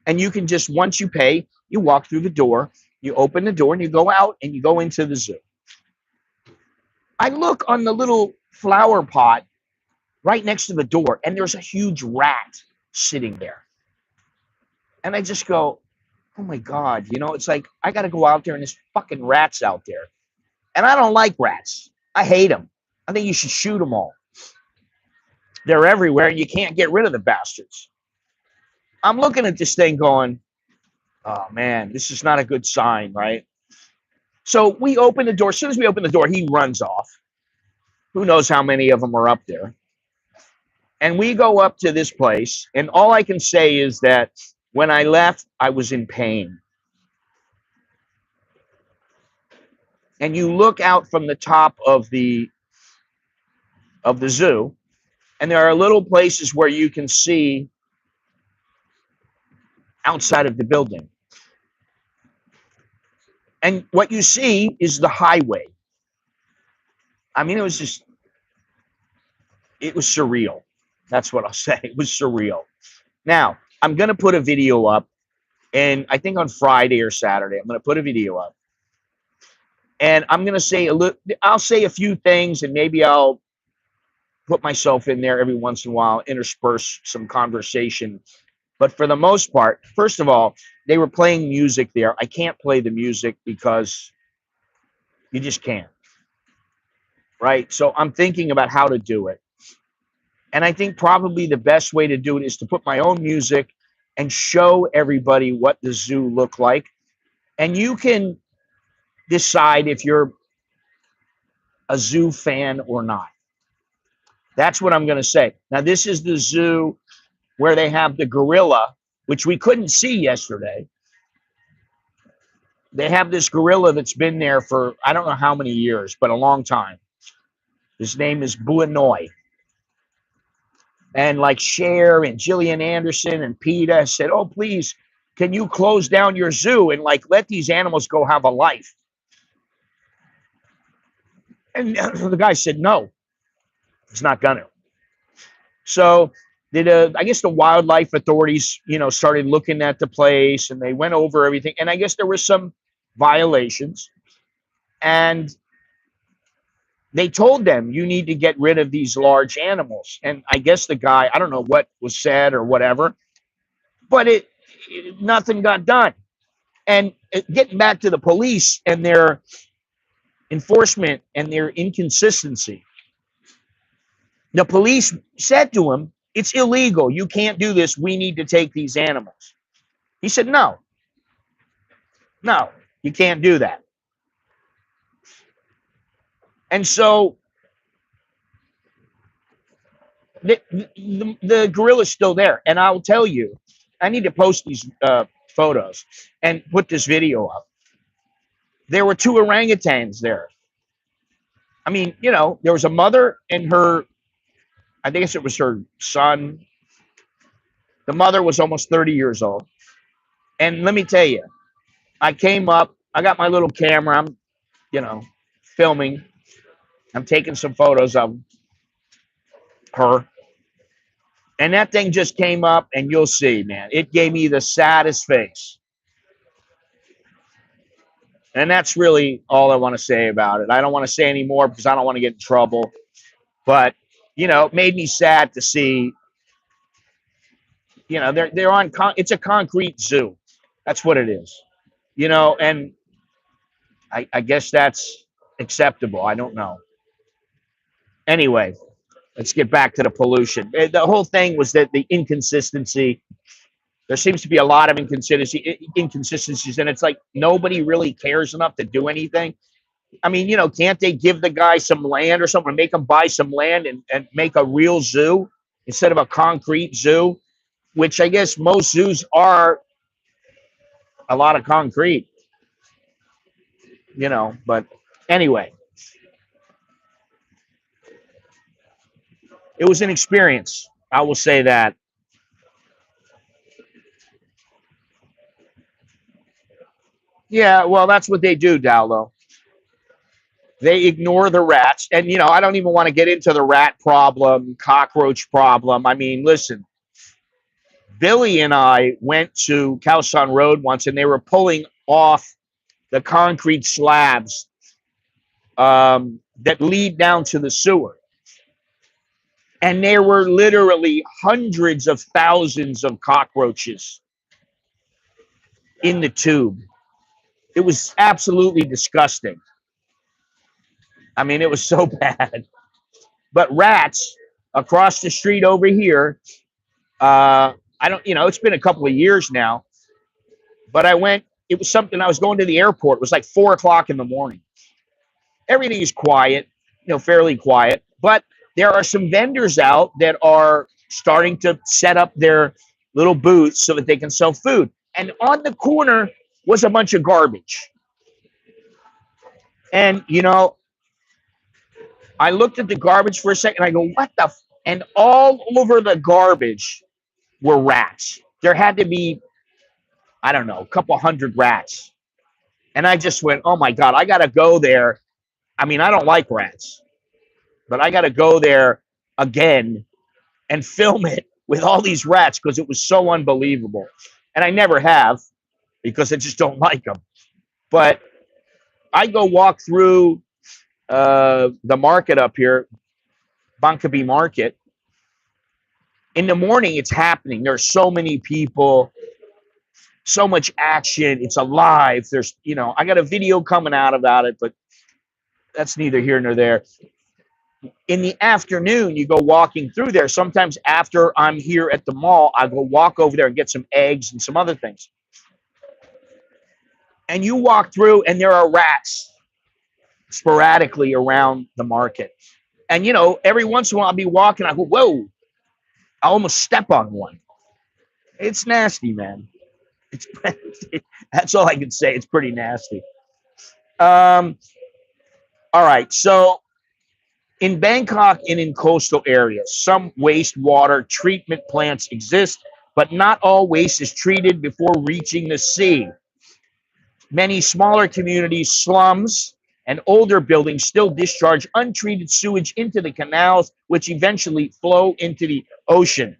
Speaker 1: and you can just, once you pay, you walk through the door, you open the door, and you go out and you go into the zoo. I look on the little flower pot right next to the door, and there's a huge rat sitting there. And I just go, oh my God, it's like, I got to go out there and there's fucking rats out there. And I don't like rats. I hate them. I think you should shoot them all. They're everywhere and you can't get rid of the bastards. I'm looking at this thing going, oh man, this is not a good sign, right? So we open the door. As soon as we open the door, he runs off. Who knows how many of them are up there? And we go up to this place, and all I can say is that when I left, I was in pain. And you look out from the top of the zoo, and there are little places where you can see outside of the building. And what you see is the highway. I mean, it was surreal. That's what I'll say. It was surreal. Now, I'm going to put a video up, and I think on Friday or Saturday, I'm going to put a video up. And I'm going to say I'll say a few things, and maybe I'll put myself in there every once in a while, intersperse some conversation. But for the most part, first of all, they were playing music there. I can't play the music because you just can't. Right? So I'm thinking about how to do it. And I think probably the best way to do it is to put my own music and show everybody what the zoo looked like. And you can decide if you're a zoo fan or not. That's what I'm going to say. Now, this is the zoo where they have the gorilla, which we couldn't see yesterday. They have this gorilla that's been there for, I don't know how many years, but a long time. His name is Buanoy. And like Cher and Gillian Anderson and PETA said, oh, please, can you close down your zoo and like let these animals go have a life? And the guy said, no, it's not gonna. So I guess the wildlife authorities, started looking at the place and they went over everything. And I guess there were some violations. And they told them, you need to get rid of these large animals. And I guess the guy, I don't know what was said or whatever, but nothing got done. And getting back to the police and their enforcement and their inconsistency, the police said to him, it's illegal. You can't do this. We need to take these animals. He said, no, you can't do that. And so the gorilla's still there. And I'll tell you, I need to post these photos and put this video up. There were 2 orangutans there. I mean, there was a mother and her, I think it was her son. The mother was almost 30 years old. And let me tell you, I came up, I got my little camera, I'm, filming. I'm taking some photos of her. And that thing just came up, and you'll see, man. It gave me the saddest face. And that's really all I want to say about it. I don't want to say any more because I don't want to get in trouble. But it made me sad to see. They're on. It's a concrete zoo. That's what it is. And I guess that's acceptable. I don't know. Anyway, let's get back to the pollution. The whole thing was that the inconsistency. There seems to be a lot of inconsistencies, and it's like nobody really cares enough to do anything. I mean, can't they give the guy some land or something, make him buy some land and make a real zoo instead of a concrete zoo, which I guess most zoos are a lot of concrete, but anyway, it was an experience. I will say that. Yeah, well, that's what they do, Dowlo. They ignore the rats. And, I don't even want to get into the rat problem, cockroach problem. I mean, listen, Billy and I went to Khaosan Road once, and they were pulling off the concrete slabs that lead down to the sewer. And there were literally hundreds of thousands of cockroaches in the tube. It was absolutely disgusting. I mean, it was so bad. But rats across the street over here, I don't, it's been a couple of years now, but it was something, I was going to the airport. It was like 4 o'clock in the morning. Everything is quiet, fairly quiet, but there are some vendors out that are starting to set up their little booths so that they can sell food. And on the corner was a bunch of garbage. And, I looked at the garbage for a second. I go, what the? And all over the garbage were rats. There had to be, I don't know, a couple hundred rats. And I just went, oh my God, I got to go there. I mean, I don't like rats, but I got to go there again and film it with all these rats because it was so unbelievable. And I never have because I just don't like them. But I go walk through the market up here, Bangkok Market. In the morning, it's happening. There's so many people, so much action. It's alive. There's, I got a video coming out about it, but that's neither here nor there. In the afternoon, you go walking through there. Sometimes after I'm here at the mall, I go walk over there and get some eggs and some other things. And you walk through, and there are rats sporadically around the market. And, every once in a while I'll be walking. I go, whoa, I almost step on one. It's nasty, man. That's all I can say. It's pretty nasty. All right. So in Bangkok and in coastal areas, some wastewater treatment plants exist, but not all waste is treated before reaching the sea. Many smaller communities, slums, and older buildings still discharge untreated sewage into the canals, which eventually flow into the ocean.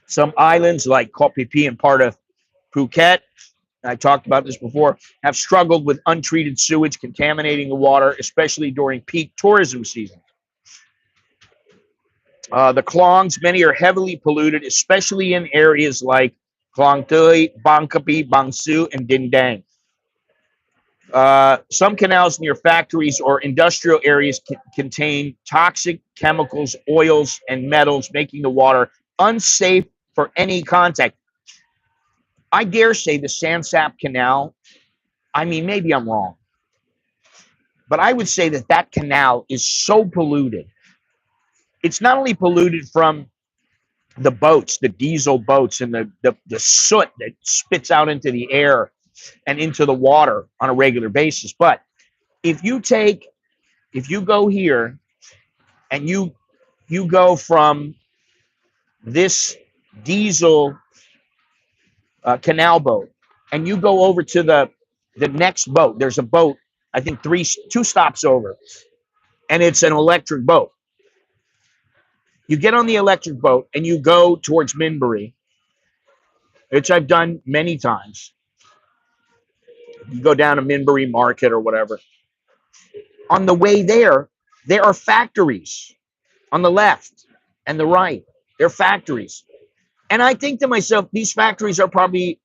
Speaker 1: Some islands like Koh Phi Phi and part of Phuket, I talked about this before, have struggled with untreated sewage contaminating the water, especially during peak tourism season. The Klongs, many are heavily polluted, especially in areas like Klong Tui, Bangkok, Bang Su, and Din Dang. Some canals near factories or industrial areas contain toxic chemicals, oils, and metals, making the water unsafe for any contact. I dare say the CASHAPP Canal, I mean, maybe I'm wrong, but I would say that canal is so polluted. It's not only polluted from the boats, the diesel boats, and the soot that spits out into the air and into the water on a regular basis. But if you go here and you go from this diesel canal boat and you go over to the next boat, there's a boat, I think two stops over, and it's an electric boat. You get on the electric boat and you go towards Minbury, which I've done many times. You go down to Minbury Market or whatever. On the way there are factories on the left and the right. They're factories. And I think to myself, these factories are probably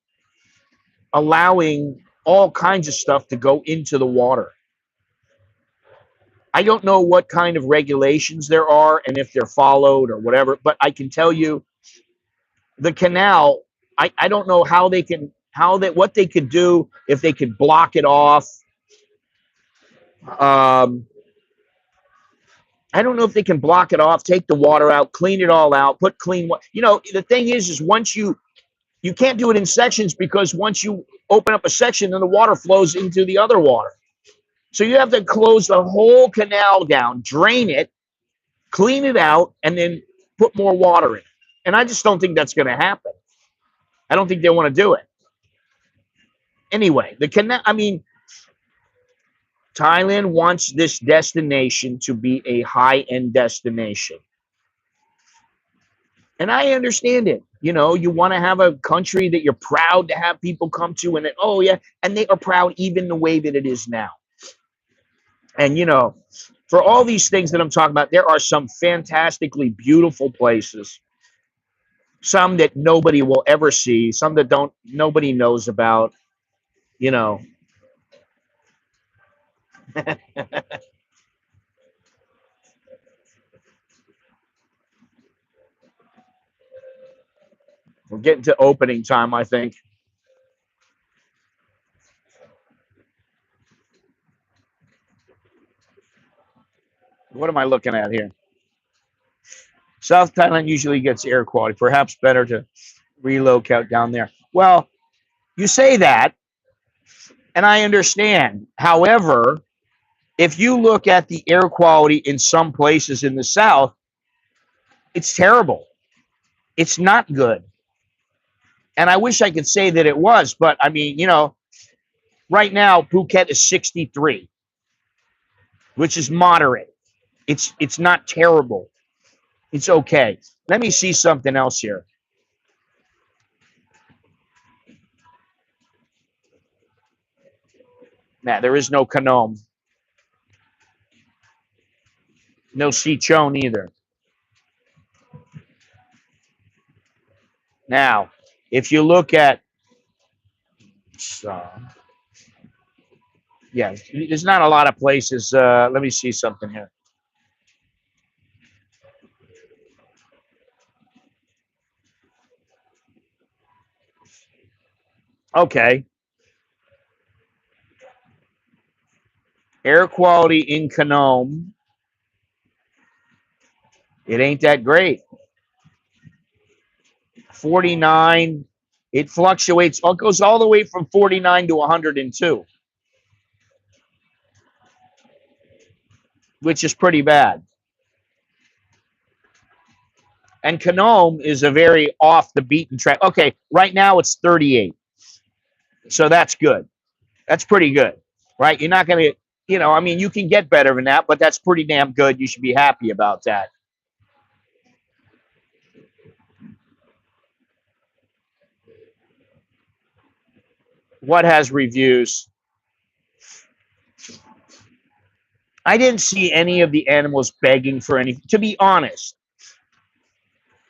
Speaker 1: allowing all kinds of stuff to go into the water. I don't know what kind of regulations there are and if they're followed or whatever, but I can tell you the canal, I don't know how they can, what they could do, if they could block it off. I don't know if they can block it off, take the water out, clean it all out, put clean water. The thing is once you can't do it in sections, because once you open up a section, then the water flows into the other water. So you have to close the whole canal down, drain it, clean it out, and then put more water in it. And I just don't think that's going to happen. I don't think they want to do it. Anyway, the canal, Thailand wants this destination to be a high-end destination. And I understand it. You want to have a country that you're proud to have people come to, and oh yeah, and they are proud even the way that it is now. And for all these things that I'm talking about, there are some fantastically beautiful places, some that nobody will ever see, some that nobody knows about. We're getting to opening time, I think. What am I looking at here? South Thailand usually gets air quality. Perhaps better to relocate down there. Well, you say that, and I understand. However, if you look at the air quality in some places in the South, it's terrible. It's not good. And I wish I could say that it was, but right now Phuket is 63, which is moderate. It's not terrible. It's okay. Let me see something else here. Nah, there is no Kanom. No Sichon either. Now, if you look at, yeah, there's not a lot of places. Let me see something here. Okay. Air quality in Kanom, it ain't that great. 49, it fluctuates. It goes all the way from 49 to 102, which is pretty bad. And Kanom is a very off the beaten track. Okay, right now it's 38. So that's good. That's pretty good, right? You're not going to, you can get better than that, but that's pretty damn good. You should be happy about that. What has reviews? I didn't see any of the animals begging for anything. To be honest,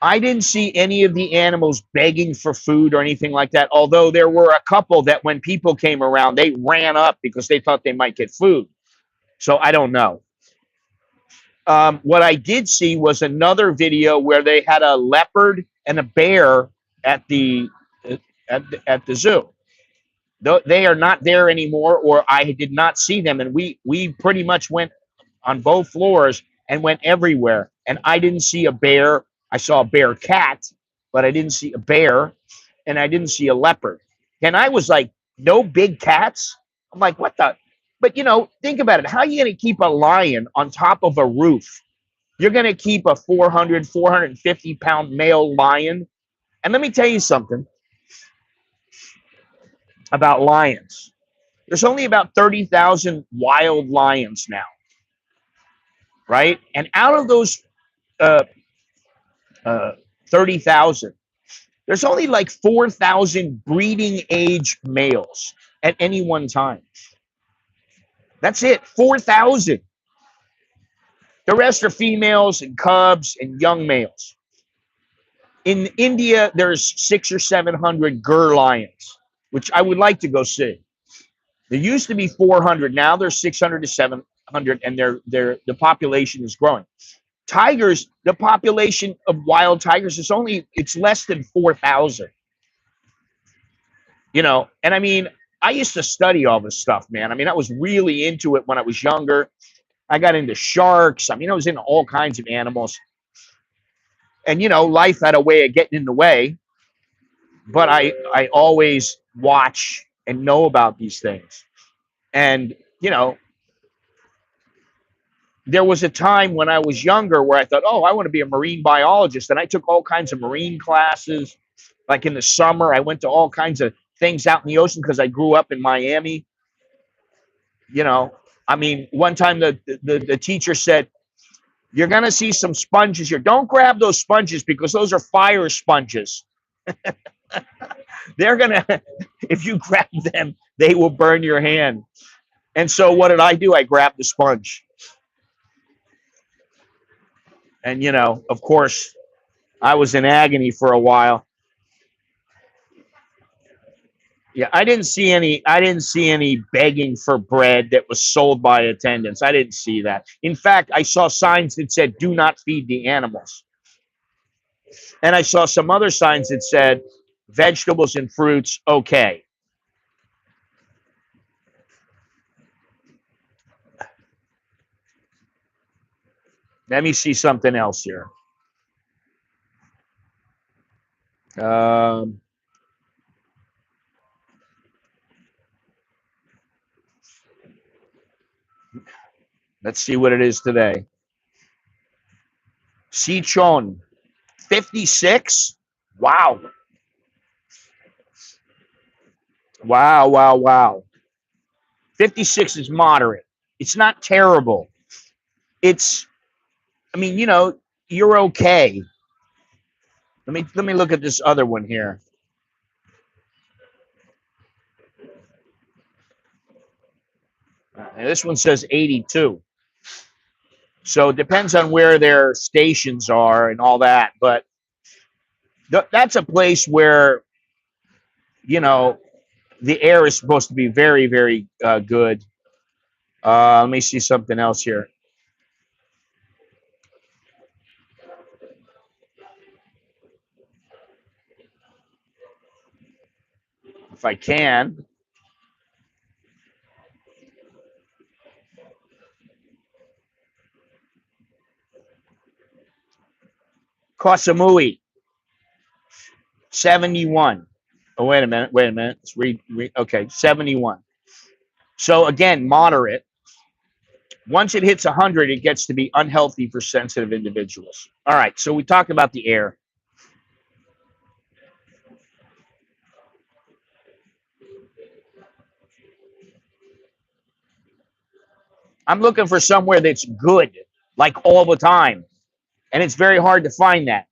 Speaker 1: I didn't see any of the animals begging for food or anything like that. Although there were a couple that when people came around, they ran up because they thought they might get food. So I don't know. What I did see was another video where they had a leopard and a bear at the zoo. They are not there anymore, or I did not see them. And we pretty much went on both floors and went everywhere. And I didn't see a bear. I saw a bear cat, but I didn't see a bear, and I didn't see a leopard. And I was like, no big cats? I'm like, what the? But, think about it. How are you going to keep a lion on top of a roof? You're going to keep a 450-pound male lion. And let me tell you something about lions. There's only about 30,000 wild lions now, right? And out of those 30,000, There's only like 4,000 breeding age males at any one time. That's it, 4,000. The rest are females and cubs and young males. In India, there's 600 or 700 gur lions, which I would like to go see. There used to be 400. Now there's 600 to 700, and the population is growing. Tigers, the population of wild tigers it's less than 4,000. And I mean, I used to study all this stuff, man. I mean, I was really into it when I was younger. I got into sharks. I mean, I was into all kinds of animals. And, life had a way of getting in the way. But I always watch and know about these things. And, there was a time when I was younger where I thought, oh, I want to be a marine biologist. And I took all kinds of marine classes. Like in the summer, I went to all kinds of things out in the ocean because I grew up in Miami. I mean, one time the teacher said, you're going to see some sponges here. Don't grab those sponges because those are fire sponges. They're going to, if you grab them, they will burn your hand. And so what did I do? I grabbed the sponge. And, of course, I was in agony for a while. Yeah, I didn't see any begging for bread that was sold by attendants. I didn't see that. In fact, I saw signs that said, do not feed the animals. And I saw some other signs that said, vegetables and fruits, okay. Let me see something else here. Let's see what it is today. Sichuan, 56. Wow. Wow. 56 is moderate. It's not terrible. I mean, you're okay. Let me look at this other one here. This one says 82. So it depends on where their stations are and all that. But that's a place where, the air is supposed to be very, very good. Let me see something else here. If I can. Koh Samui, 71. Oh, wait a minute. Let's read. Okay, 71. So again, moderate. Once it hits 100, it gets to be unhealthy for sensitive individuals. All right, so we talked about the air. I'm looking for somewhere that's good, like all the time. And it's very hard to find that.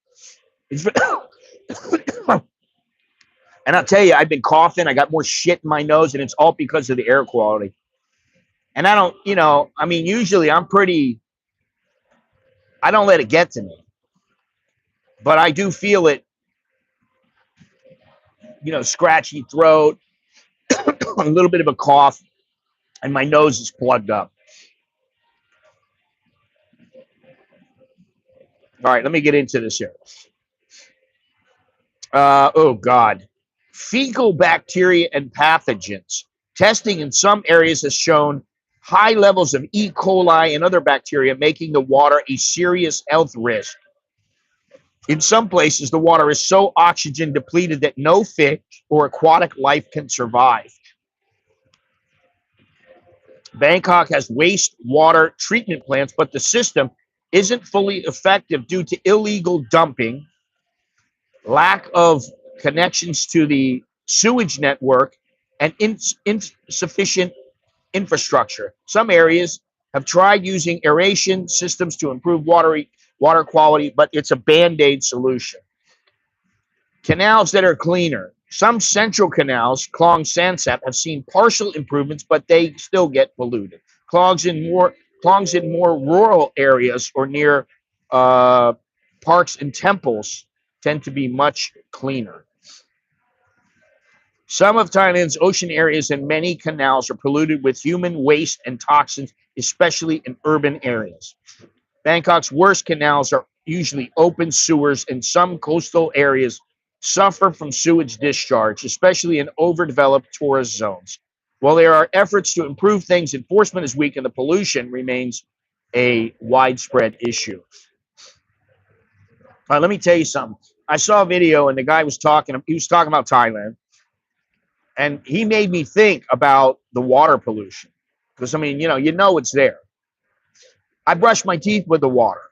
Speaker 1: And I'll tell you, I've been coughing. I got more shit in my nose, and it's all because of the air quality. And I don't, I mean, usually I don't let it get to me. But I do feel it, scratchy throat, a little bit of a cough, and my nose is plugged up. All right, let me get into this here. Oh, God. Fecal bacteria and pathogens. Testing in some areas has shown high levels of E. coli and other bacteria, making the water a serious health risk. In some places, the water is so oxygen depleted that no fish or aquatic life can survive. Bangkok has wastewater treatment plants, but the system isn't fully effective due to illegal dumping, lack of connections to the sewage network, and insufficient infrastructure. Some areas have tried using aeration systems to improve water quality, but it's a band-aid solution. Canals that are cleaner. Some central canals, Klong Sansep, have seen partial improvements, but they still get polluted. Clogs in more rural areas or near parks and temples tend to be much cleaner. Some of Thailand's ocean areas and many canals are polluted with human waste and toxins, especially in urban areas. Bangkok's worst canals are usually open sewers, and some coastal areas suffer from sewage discharge, especially in overdeveloped tourist zones. While there are efforts to improve things, enforcement is weak and the pollution remains a widespread issue. All right, let me tell you something. I saw a video and the guy was talking about Thailand, and he made me think about the water pollution. Because I mean, you know it's there. I brush my teeth with the water,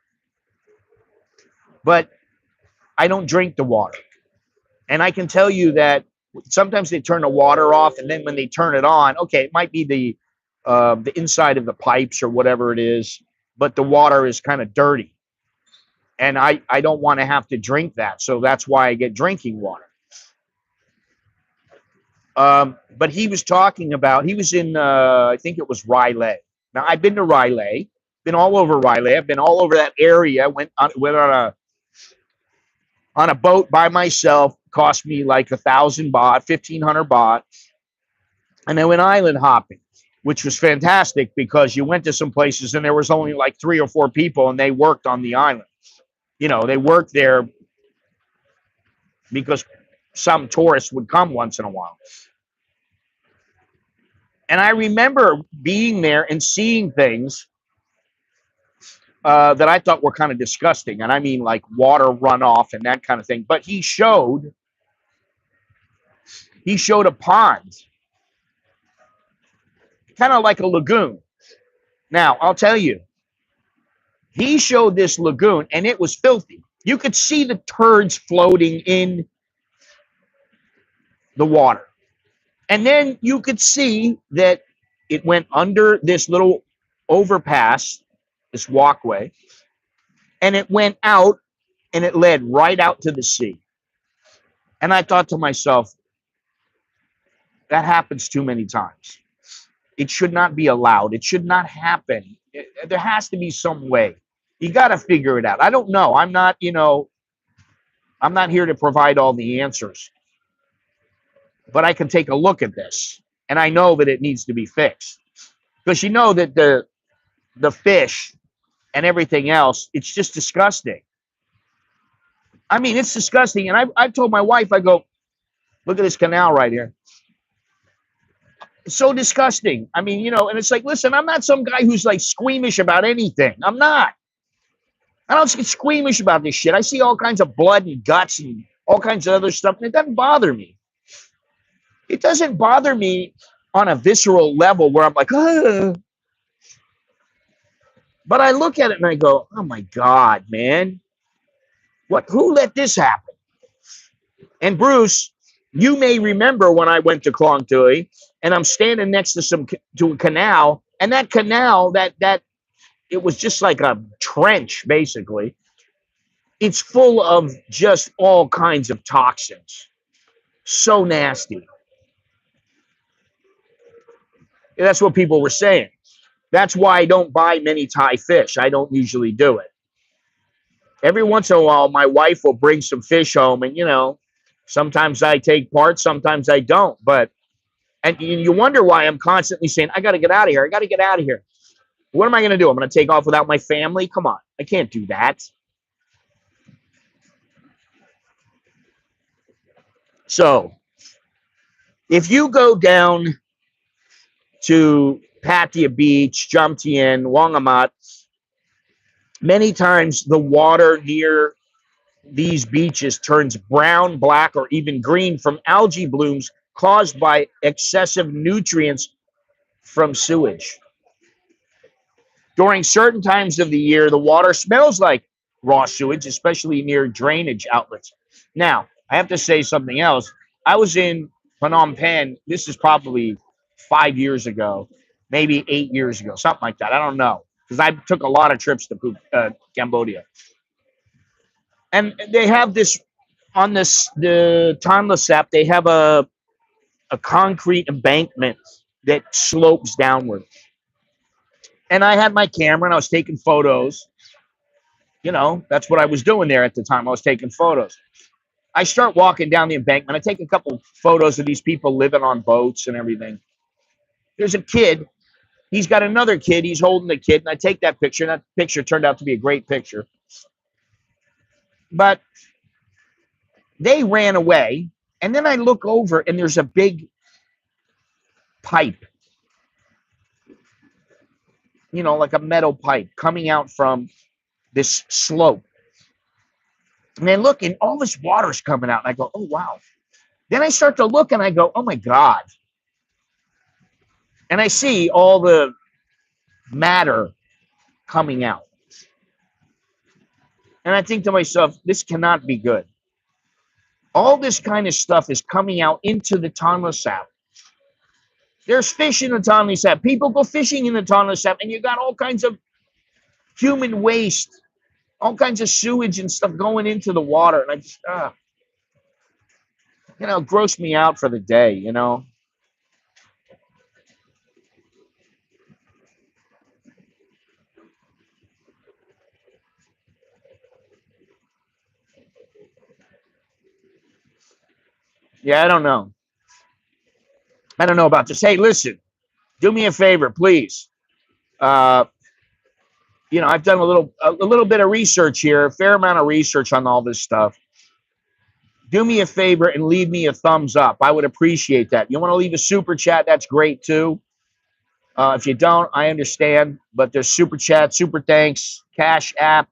Speaker 1: but I don't drink the water. And I can tell you that sometimes they turn the water off, and then when they turn it on, okay, it might be the inside of the pipes or whatever it is, but the water is kind of dirty, and I don't want to have to drink that, so that's why I get drinking water. But he was talking about, he was in I think it was Riley. Now I've been to Riley, been all over Riley. I've been all over that area. Went on a boat by myself. Cost me like 1,000 baht, 1,500 baht, and I went island hopping, which was fantastic because you went to some places and there was only like 3 or 4 people, and they worked on the island. They worked there because some tourists would come once in a while. And I remember being there and seeing things that I thought were kind of disgusting. And I mean like water runoff and that kind of thing. But he showed a pond, kind of like a lagoon. Now, I'll tell you, he showed this lagoon and it was filthy. You could see the turds floating in the water. And then you could see that it went under this little overpass, this walkway, and it went out and it led right out to the sea. And I thought to myself, that happens too many times. It should not be allowed. It should not happen. There has to be some way. You got to figure it out. I don't know. I'm not here to provide all the answers. But I can take a look at this, and I know that it needs to be fixed. Because you know that the fish and everything else, it's just disgusting. I mean, it's disgusting. And I've told my wife, I go, look at this canal right here. It's so disgusting. I mean, and it's like, listen, I'm not some guy who's like squeamish about anything. I'm not. I don't get squeamish about this shit. I see all kinds of blood and guts and all kinds of other stuff, and it doesn't bother me. It doesn't bother me on a visceral level where I'm like, ugh. But I look at it and I go, oh my God, man. Who let this happen? And Bruce, you may remember when I went to Klong Tui and I'm standing next to a canal, and that canal, that it was just like a trench, basically. It's full of just all kinds of toxins. So nasty. That's what people were saying. That's why I don't buy many Thai fish. I don't usually do it. Every once in a while, my wife will bring some fish home, and sometimes I take part, sometimes I don't. And you wonder why I'm constantly saying, I got to get out of here. I got to get out of here. What am I going to do? I'm going to take off without my family? Come on. I can't do that. So, if you go down to Pattaya Beach, Jomtien, Wongamat, many times the water near these beaches turns brown, black, or even green from algae blooms caused by excessive nutrients from sewage. During certain times of the year, the water smells like raw sewage, especially near drainage outlets. Now, I have to say something else. I was in Phnom Penh. This is probably 5 years ago, maybe 8 years ago, something like that. I don't know, because I took a lot of trips to Cambodia. And they have this On the Tonle Sap, they have a concrete embankment that slopes downward. And I had my camera and I was taking photos. You know, that's what I was doing there at the time. I was taking photos. I start walking down the embankment. I take a couple photos of these people living on boats and everything. There's a kid. He's got another kid. He's holding the kid. And I take that picture. And that picture turned out to be a great picture. But they ran away. And then I look over and there's a big pipe, you know, like a metal pipe coming out from this slope. And I look and all this water's coming out. And I go, oh, wow. Then I start to look and I go, oh, my God. And I see all the matter coming out. And I think to myself, this cannot be good. All this kind of stuff is coming out into the Tonle Sap. There's fish in the Tonle Sap. People go fishing in the Tonle Sap, and you got all kinds of human waste, all kinds of sewage and stuff going into the water. And I just, you know, gross me out for the day, you know. Yeah, I don't know. I don't know about this. Hey, listen, do me a favor, please. You know, I've done a little bit of research here, a fair amount of research on all this stuff. Do me a favor and leave me a thumbs up. I would appreciate that. You want to leave a super chat? That's great too. If you don't, I understand. But there's super chat, super thanks, Cash App,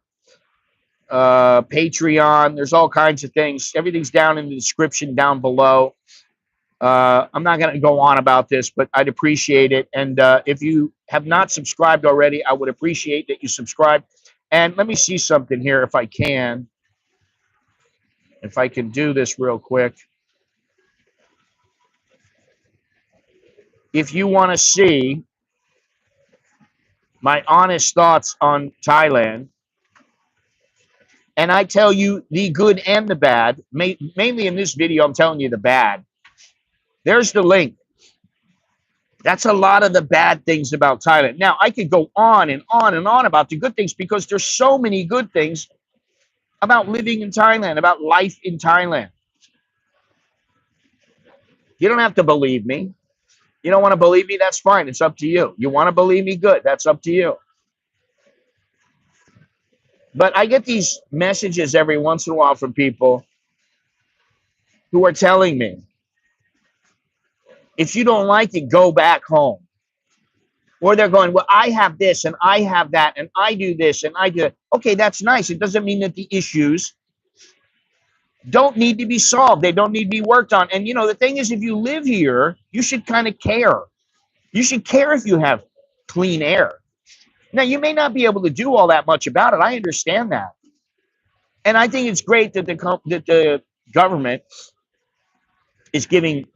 Speaker 1: Patreon. There's all kinds of things. Everything's down in the description down below. I'm not going to go on about this, but I'd appreciate it. And if you have not subscribed already, I would appreciate that you subscribe. And let me see something here if I can. If I can do this real quick. If you want to see my honest thoughts on Thailand, and I tell you the good and the bad, mainly in this video, I'm telling you the bad. There's the link. That's a lot of the bad things about Thailand. Now, I could go on and on and on about the good things because there's so many good things about living in Thailand, about life in Thailand. You don't have to believe me. You don't want to believe me? That's fine. It's up to you. You want to believe me? Good. That's up to you. But I get these messages every once in a while from people who are telling me, if you don't like it, go back home. Or they're going, well, I have this and I have that and I do this and I do it. Okay, that's nice. It doesn't mean that the issues don't need to be solved. They don't need to be worked on. And, you know, the thing is, if you live here, you should kind of care. You should care if you have clean air. Now, you may not be able to do all that much about it. I understand that. And I think it's great that the government is giving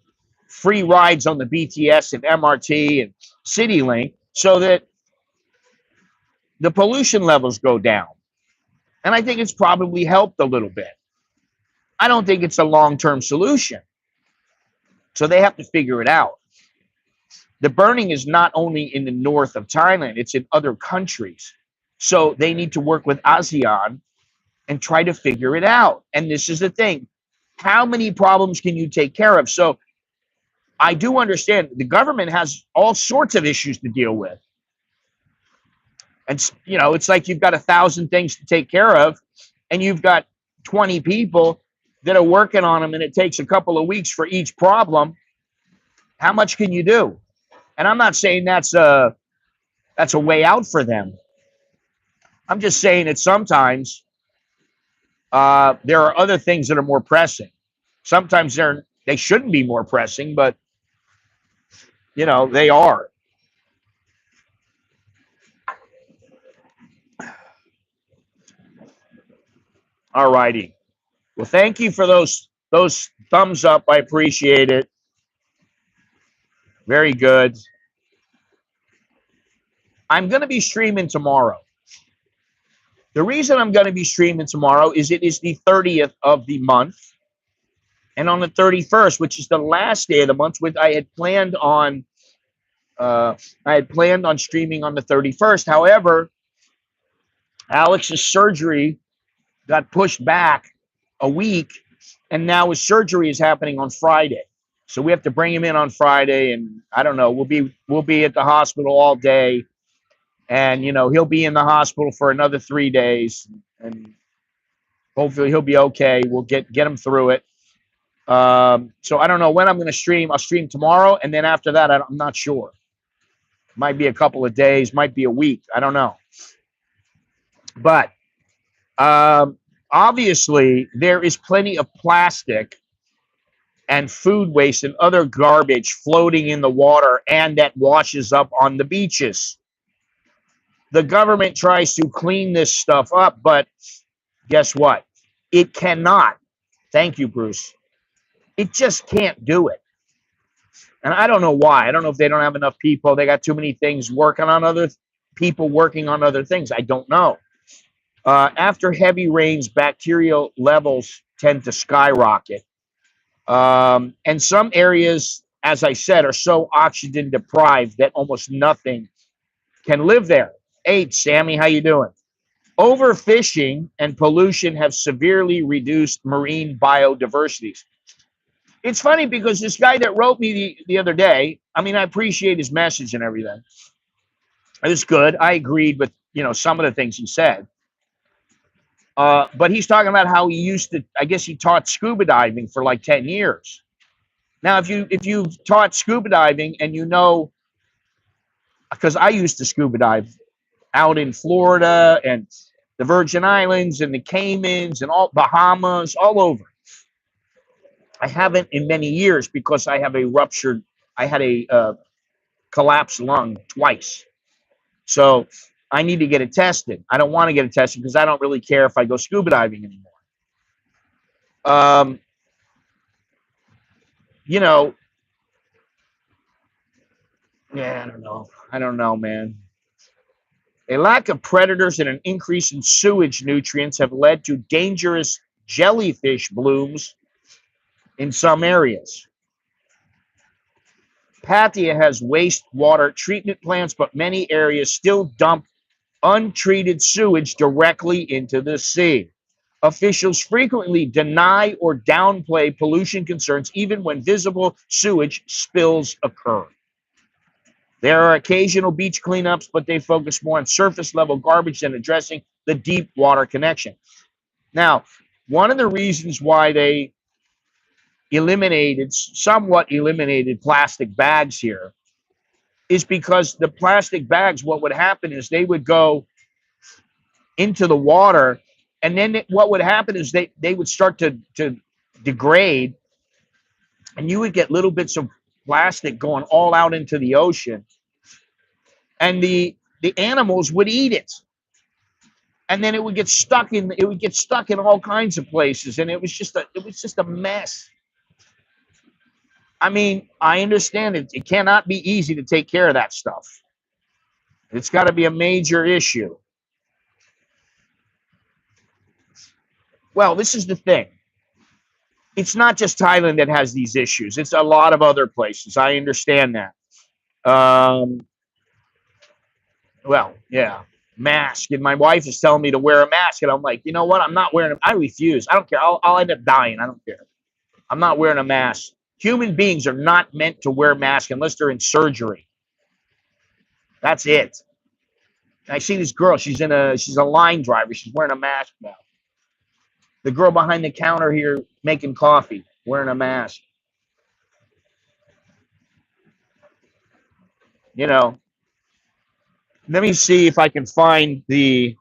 Speaker 1: free rides on the BTS and MRT and CityLink so that the pollution levels go down. And I think it's probably helped a little bit. I don't think it's a long-term solution. So they have to figure it out. The burning is not only in the north of Thailand, it's in other countries. So they need to work with ASEAN and try to figure it out. And this is the thing. How many problems can you take care of? So I do understand the government has all sorts of issues to deal with. And, you know, it's like you've got 1,000 things to take care of, and you've got 20 people that are working on them, and it takes a couple of weeks for each problem. How much can you do? And I'm not saying that's a way out for them. I'm just saying that sometimes there are other things that are more pressing. Sometimes they shouldn't be more pressing, but, you know, they are. All righty. Well, thank you for those thumbs up. I appreciate it. Very good. I'm going to be streaming tomorrow. The reason I'm going to be streaming tomorrow is it is the 30th of the month. And on the 31st, which is the last day of the month, which I had planned on streaming on the 31st. However, Alex's surgery got pushed back a week, and now his surgery is happening on Friday. So we have to bring him in on Friday, and I don't know. We'll be at the hospital all day, and he'll be in the hospital for another 3 days, and hopefully he'll be okay. We'll get him through it. So I don't know when I'm going to stream. I'll stream tomorrow, and then after that, I'm not sure. Might be a couple of days, might be a week. I don't know. But obviously, there is plenty of plastic and food waste and other garbage floating in the water and that washes up on the beaches. The government tries to clean this stuff up, but guess what? It cannot. Thank you, Bruce. It just can't do it. And I don't know why. I don't know if they don't have enough people. They got too many things working on other people working on other things. I don't know. After heavy rains, bacterial levels tend to skyrocket. And some areas, as I said, are so oxygen deprived that almost nothing can live there. Hey, Sammy, how you doing? Overfishing and pollution have severely reduced marine biodiversity. It's funny because this guy that wrote me the other day, I mean, I appreciate his message and everything. It was good. I agreed with, some of the things he said. But he's talking about how he used to, I guess he taught scuba diving for like 10 years. Now, if you've taught scuba diving and because I used to scuba dive out in Florida and the Virgin Islands and the Caymans and all Bahamas, all over. I haven't in many years because I had a collapsed lung twice. So I need to get it tested. I don't want to get it tested because I don't really care if I go scuba diving anymore. Yeah, I don't know, man. A lack of predators and an increase in sewage nutrients have led to dangerous jellyfish blooms in some areas. Pattaya has wastewater treatment plants, but many areas still dump untreated sewage directly into the sea. Officials frequently deny or downplay pollution concerns even when visible sewage spills occur. There are occasional beach cleanups, but they focus more on surface level garbage than addressing the deep water connection. Now, one of the reasons why they somewhat eliminated plastic bags here is because the plastic bags, what would happen is they would go into the water, and then what would happen is they would start to degrade, and you would get little bits of plastic going all out into the ocean, and the animals would eat it, and then it would get stuck in all kinds of places, and it was just a mess. I mean, I understand it cannot be easy to take care of that stuff. It's got to be a major issue. Well, this is the thing. It's not just Thailand that has these issues. It's a lot of other places. I understand that. Well, yeah, mask. And my wife is telling me to wear a mask. And I'm like, you know what? I'm not wearing it. I refuse. I don't care. I'll end up dying. I don't care. I'm not wearing a mask. Human beings are not meant to wear masks unless they're in surgery. That's it. I see this girl. She's a line driver. She's wearing a mask now. The girl behind the counter here making coffee, wearing a mask. Let me see if I can find the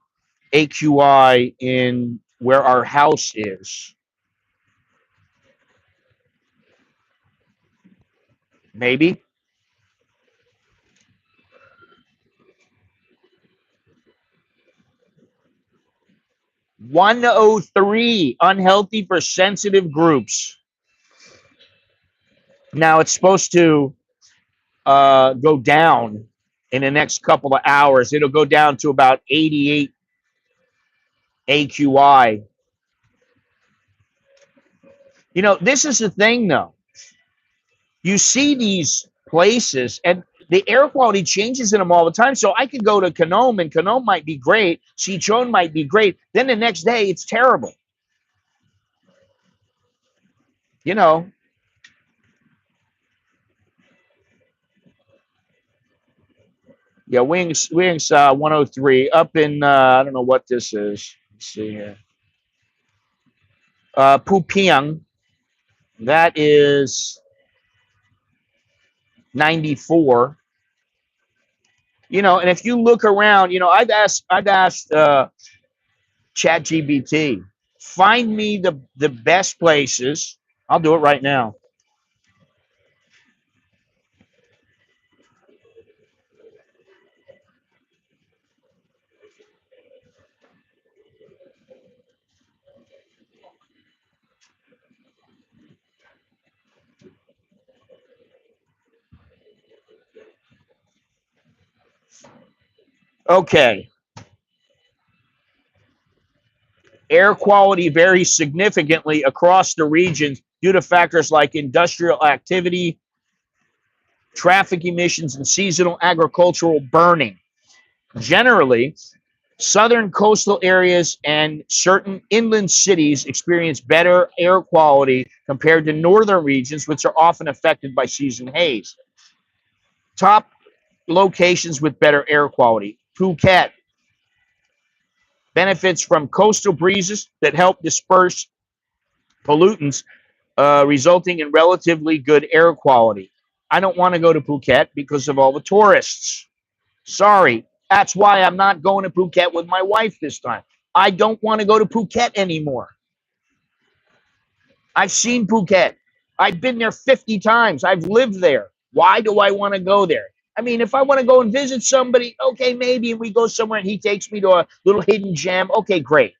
Speaker 1: AQI in where our house is. Maybe. (103) unhealthy for sensitive groups. Now it's supposed to go down in the next couple of hours. It'll go down to about 88 AQI. You know, this is the thing though. You see these places and the air quality changes in them all the time. So I could go to Canom and Canom might be great. Sichuan might be great. Then the next day it's terrible. You know, yeah, Wings 103 up in I don't know what this is. Let's see here. Pupiang, that is 94. You know, and if you look around, you know, I've asked ChatGPT, find me the best places. I'll do it right now. Okay. Air quality varies significantly across the regions due to factors like industrial activity, traffic emissions, and seasonal agricultural burning. Generally, southern coastal areas and certain inland cities experience better air quality compared to northern regions, which are often affected by season haze. Top locations with better air quality: Phuket benefits from coastal breezes that help disperse pollutants, resulting in relatively good air quality. I don't want to go to Phuket because of all the tourists. Sorry. That's why I'm not going to Phuket with my wife this time. I don't want to go to Phuket anymore. I've seen Phuket. I've been there 50 times. I've lived there. Why do I want to go there? I mean, if I want to go and visit somebody, okay, maybe we go somewhere and he takes me to a little hidden gem. Okay, great.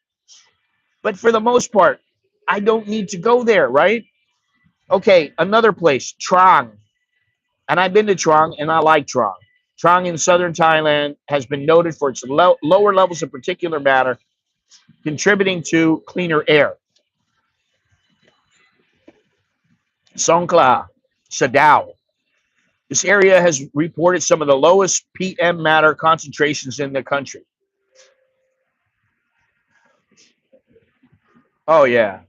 Speaker 1: But for the most part, I don't need to go there, right? Okay, another place, Trang. And I've been to Trang and I like Trang. Trang in southern Thailand has been noted for its lower levels of particulate matter, contributing to cleaner air. Songkla, Sadao. This area has reported some of the lowest PM matter concentrations in the country. Oh, yeah.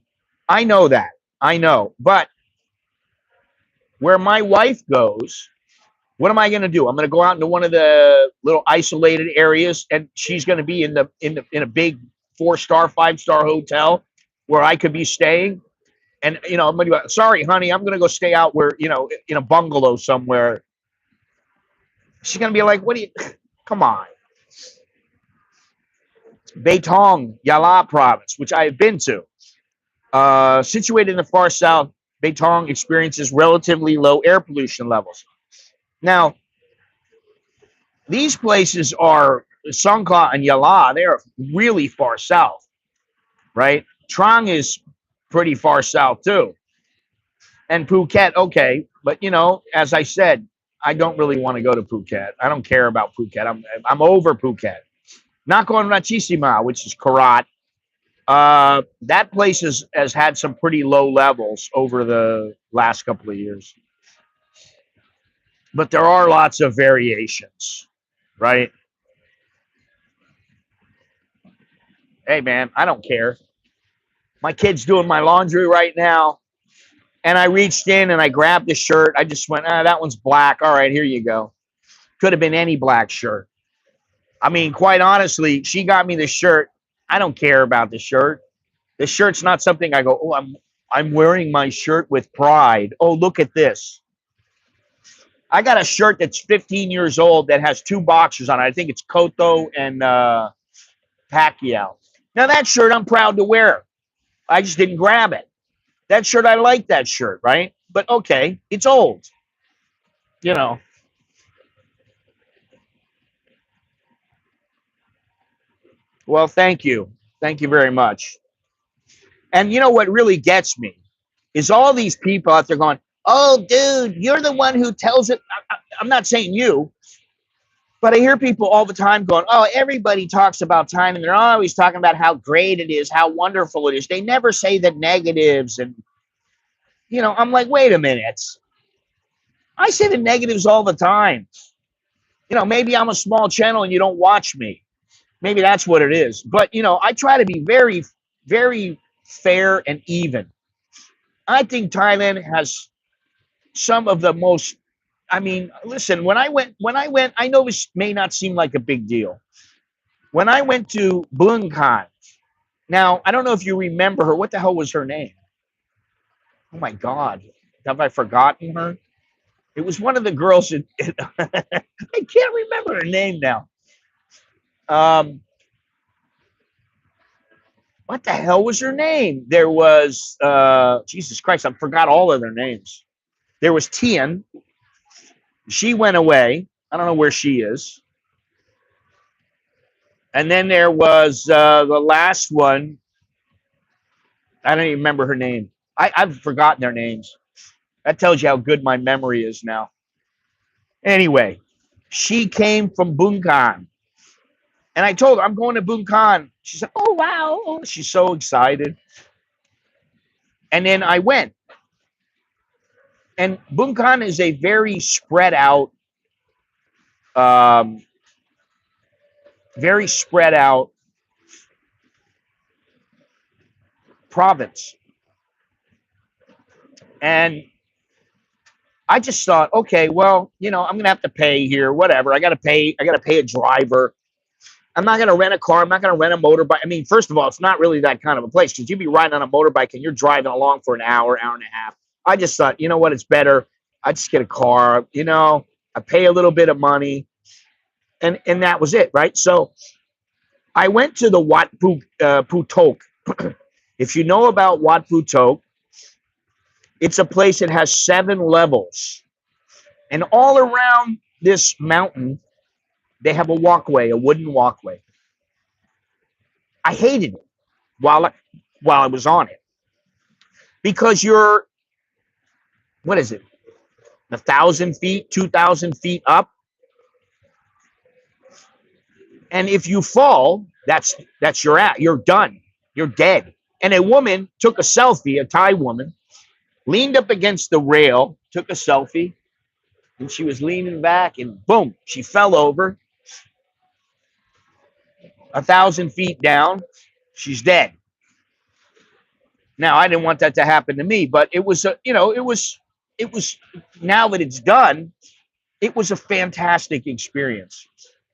Speaker 1: I know that. I know. But where my wife goes, what am I going to do? I'm going to go out into one of the little isolated areas, and she's going to be in a big 4-star, 5-star hotel where I could be staying. And you know, I'm going to go, sorry, honey, I'm going to go stay out where, you know, in a bungalow somewhere. She's going to be like, what do you? Come on. Baitong, Yala province, which I have been to. Situated in the far south, Baitong experiences relatively low air pollution levels. Now, these places are Songkla and Yala. They are really far south, right? Trang is pretty far south too, and Phuket, okay, but you know, as I said, I don't really want to go to Phuket. I don't care about Phuket. I'm over Phuket. Nakhon Ratchasima, which is Karat. That place has had some pretty low levels over the last couple of years, but there are lots of variations, right? Hey, man, I don't care. My kid's doing my laundry right now, and I reached in and I grabbed the shirt. I just went, that one's black. All right, here you go. Could have been any black shirt. I mean, quite honestly, she got me the shirt. I don't care about the shirt. The shirt's not something I go, oh, I'm wearing my shirt with pride. Oh, look at this. I got a shirt that's 15 years old that has 2 boxers on it. I think it's Cotto and Pacquiao. Now that shirt I'm proud to wear. I just didn't grab it. That shirt, I like that shirt, right? But okay, it's old. You know. Well, thank you. Thank you very much. And you know what really gets me is all these people out there going, oh, dude, you're the one who tells it. I'm not saying you, but I hear people all the time going, oh, everybody talks about time and they're always talking about how great it is, how wonderful it is. They never say the negatives. And I'm like, wait a minute. I say the negatives all the time. Maybe I'm a small channel and you don't watch me. Maybe that's what it is. But, I try to be very, very fair and even. I think Thailand has some of the most, listen, when I went, I know this may not seem like a big deal. When I went to Bangkok, now, I don't know if you remember her. What the hell was her name? Oh my God. Have I forgotten her? It was one of the girls. I can't remember her name now. Um, what the hell was her name? There was, Jesus Christ, I forgot all of their names. There was Tian. She went away. I don't know where she is. And then there was the last one. I don't even remember her name. I've forgotten their names. That tells you how good my memory is now. Anyway, she came from Bunkan. And I told her, I'm going to Bunkan. She said, oh, wow. Oh, she's so excited. And then I went. And Bunkan is a very spread out, um, very spread out province. And I just thought, okay, well, I'm gonna have to pay here, whatever. I gotta pay a driver. I'm not gonna rent a car. I'm not gonna rent a motorbike. I mean, first of all, it's not really that kind of a place because you'd be riding on a motorbike and you're driving along for an hour, hour and a half. I just thought, you know what, it's better. I just get a car, I pay a little bit of money, and that was it, right? So I went to the Wat Putok. If you know about Wat Putok, it's a place that has 7 levels. And all around this mountain, they have a walkway, a wooden walkway. I hated it while I was on it because you're, what is it, 1,000 feet, 2,000 feet up, and if you fall, you're done, you're dead. And a woman took a selfie, a Thai woman, leaned up against the rail, took a selfie, and she was leaning back, and boom, she fell over 1,000 feet down. She's dead. Now, I didn't want that to happen to me, but it was it was now that it's done, it was a fantastic experience.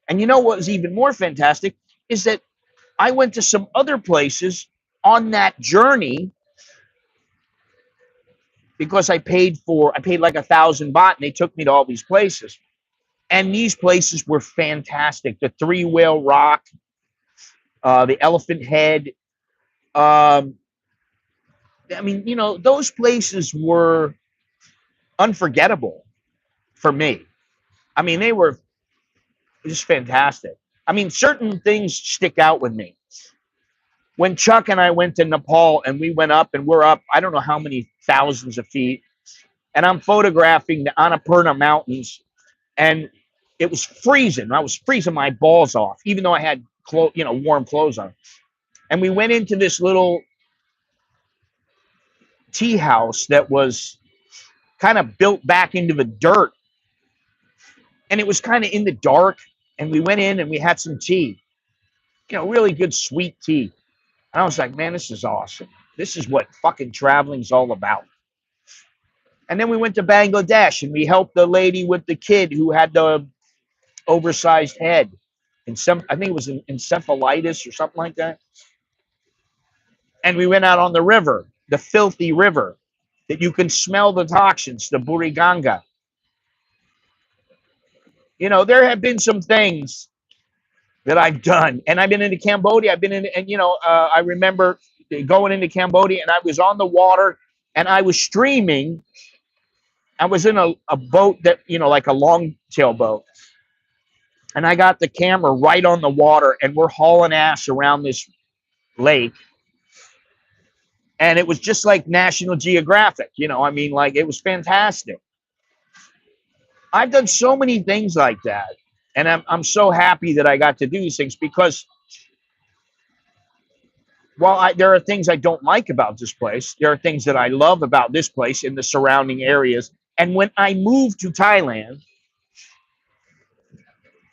Speaker 1: And you know what was even more fantastic is that I went to some other places on that journey because I paid like 1,000 baht, and they took me to all these places. And these places were fantastic. The 3 Whale Rock, the Elephant Head. Um, those places were unforgettable for me. They were just fantastic. Certain things stick out with me. When Chuck and I went to Nepal and we went up and we're up, I don't know how many thousands of feet, and I'm photographing the Annapurna Mountains, and it was freezing. I was freezing my balls off, even though I had warm clothes on. And we went into this little tea house that was kind of built back into the dirt, and it was kind of in the dark. And we went in and we had some tea, really good sweet tea. And I was like, man, this is awesome. This is what fucking traveling's all about. And then we went to Bangladesh and we helped the lady with the kid who had the oversized head and I think it was an encephalitis or something like that. And we went out on the river, the filthy river that you can smell the toxins, the Buriganga. There have been some things that I've done, and I've been into Cambodia. I've been in, and I remember going into Cambodia, and I was on the water, and I was streaming. I was in a boat that, like a long tail boat, and I got the camera right on the water, and we're hauling ass around this lake, and it was just like National Geographic. It was fantastic. I've done so many things like that, and I'm so happy that I got to do these things because while there are things I don't like about this place, there are things that I love about this place in the surrounding areas. And when I moved to Thailand,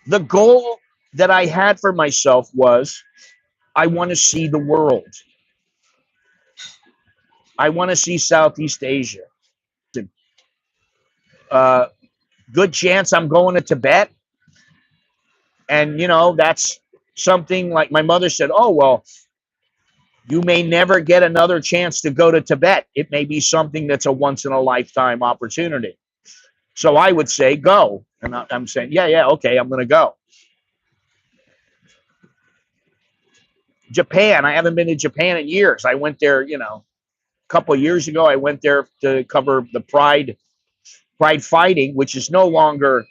Speaker 1: the goal that I had for myself was I want to see the world. I want to see Southeast Asia. Uh, Good chance I'm going to Tibet. And, that's something like my mother said, oh, well, you may never get another chance to go to Tibet. It may be something that's a once in a lifetime opportunity. So I would say go. And I'm saying, yeah, okay, I'm going to go. Japan, I haven't been to Japan in years. I went there, a couple of years ago. I went there to cover the Pride fighting, which is no longer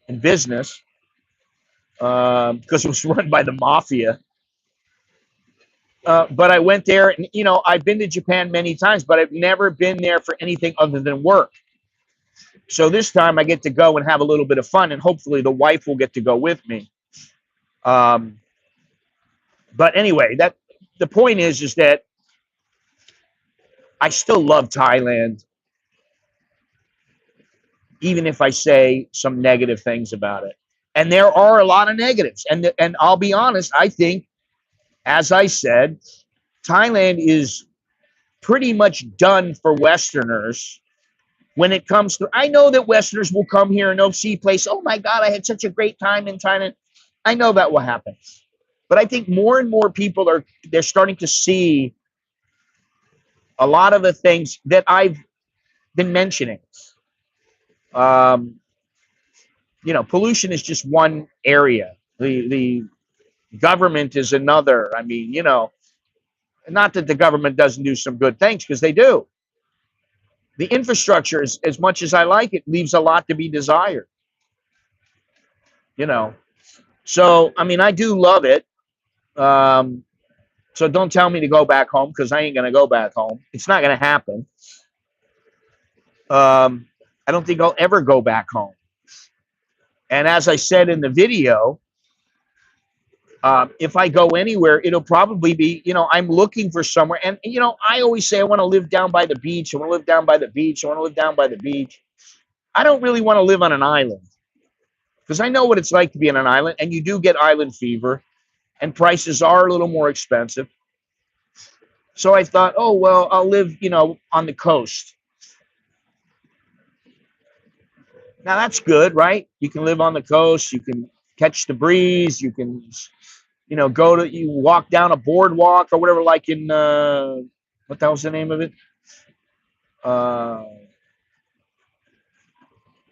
Speaker 1: in business because it was run by the mafia. But I went there, and I've been to Japan many times, but I've never been there for anything other than work. So this time I get to go and have a little bit of fun, and hopefully the wife will get to go with me. But anyway, that the point is that I still love Thailand, even if I say some negative things about it. And there are a lot of negatives. And I'll be honest, I think, as I said, Thailand is pretty much done for Westerners when it comes to. I know that Westerners will come here and they'll see a place. Oh my God, I had such a great time in Thailand. I know that will happen. But I think more and more people they're starting to see a lot of the things that I've been mentioning. Um, pollution is just one area. The government is another. I mean, not that the government doesn't do some good things, because they do. The infrastructure, is, as much as I like it, leaves a lot to be desired. You know, so I mean, I do love it. Um, so don't tell me to go back home, because I ain't gonna go back home. It's not gonna happen. I don't think I'll ever go back home. And as I said in the video, if I go anywhere, it'll probably be, I'm looking for somewhere. And, I always say I want to live down by the beach. I want to live down by the beach. I want to live down by the beach. I don't really want to live on an island, because I know what it's like to be on an island, and you do get island fever, and prices are a little more expensive. So I thought, oh, well, I'll live, on the coast. Now that's good, right? You can live on the coast. You can catch the breeze. You can, you walk down a boardwalk or whatever, like in, what the hell's the name of it?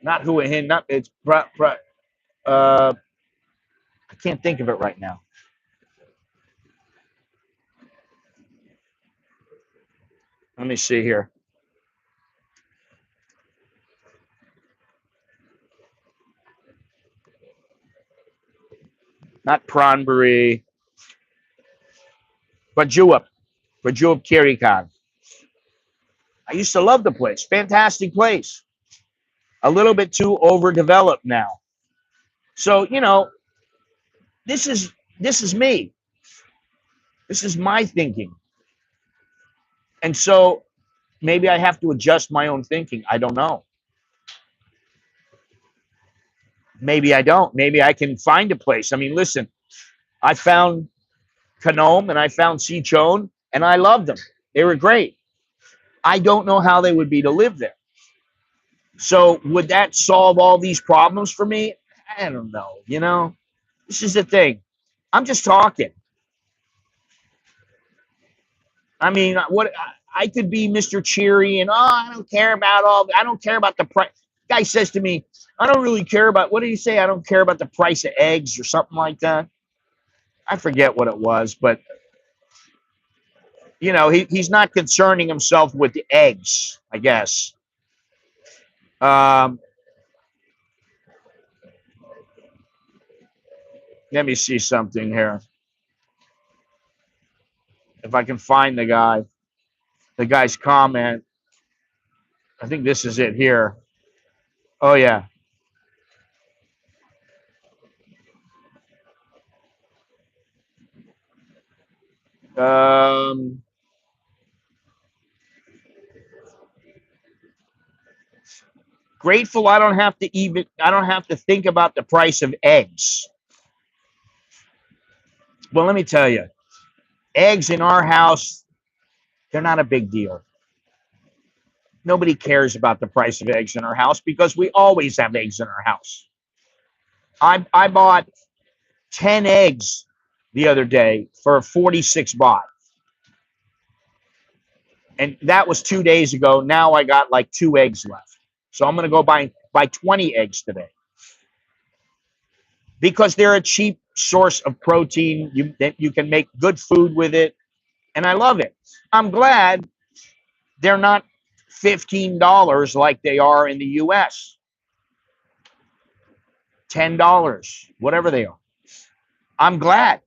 Speaker 1: Not Hua Hin, not it's I can't think of it right now. Let me see here. Not Pranbury, Bajuap, Kirikan. I used to love the place. Fantastic place. A little bit too overdeveloped now. So, this is me. This is my thinking. And so maybe I have to adjust my own thinking. I don't know. Maybe I don't. Maybe I can find a place. I mean, listen, I found Canom and I found Sichon, and I loved them. They were great. I don't know how they would be to live there. So would that solve all these problems for me? I don't know. This is the thing. I'm just talking. I mean, what I could be Mr. Cheery and I don't care about I don't care about the price. Guy says to me, I don't really care about, what did he say? I don't care about the price of eggs or something like that. I forget what it was, but he's not concerning himself with the eggs, I guess. Um, Let me see something here. If I can find the guy's comment. I think this is it here. Oh yeah. Um, Grateful I don't have to think about the price of eggs. Well, let me tell you, eggs in our house, they're not a big deal. Nobody cares about the price of eggs in our house because we always have eggs in our house. I bought 10 eggs the other day for 46 baht. And that was 2 days ago. Now I got like 2 eggs left. So I'm going to go buy 20 eggs today because they're a cheap source of protein. You can make good food with it. And I love it. I'm glad they're not $15 like they are in the US. $10, whatever they are. I'm glad.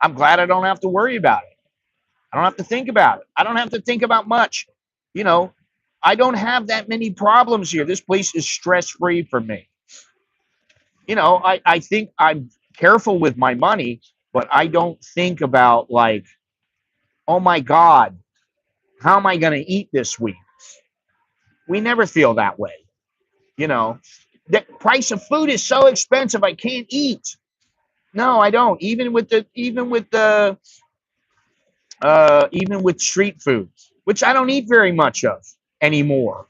Speaker 1: I'm glad I don't have to worry about it. I don't have to think about it. I don't have to think about much. You know, I don't have that many problems here. This place is stress free for me. I think I'm careful with my money, but I don't think about like, oh my God, how am I going to eat this week? We never feel that way. You know, the price of food is so expensive. I can't eat. No, I don't. Even with street food, which I don't eat very much of anymore.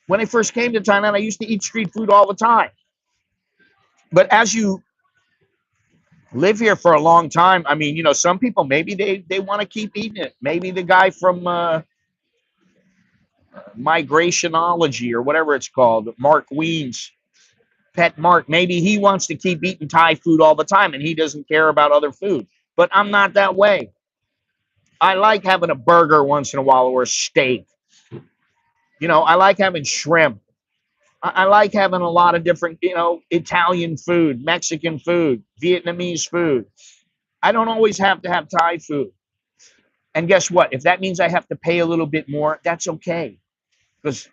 Speaker 1: When I first came to Thailand, I used to eat street food all the time. But as you live here for a long time, I mean, some people maybe they want to keep eating it. Maybe the guy from Migrationology or whatever it's called, Mark Wiens, Pet Mark, maybe he wants to keep eating Thai food all the time and he doesn't care about other food. But I'm not that way. I like having a burger once in a while or a steak. I like having shrimp. I like having a lot of different, Italian food, Mexican food, Vietnamese food. I don't always have to have Thai food. And guess what? If that means I have to pay a little bit more, that's okay because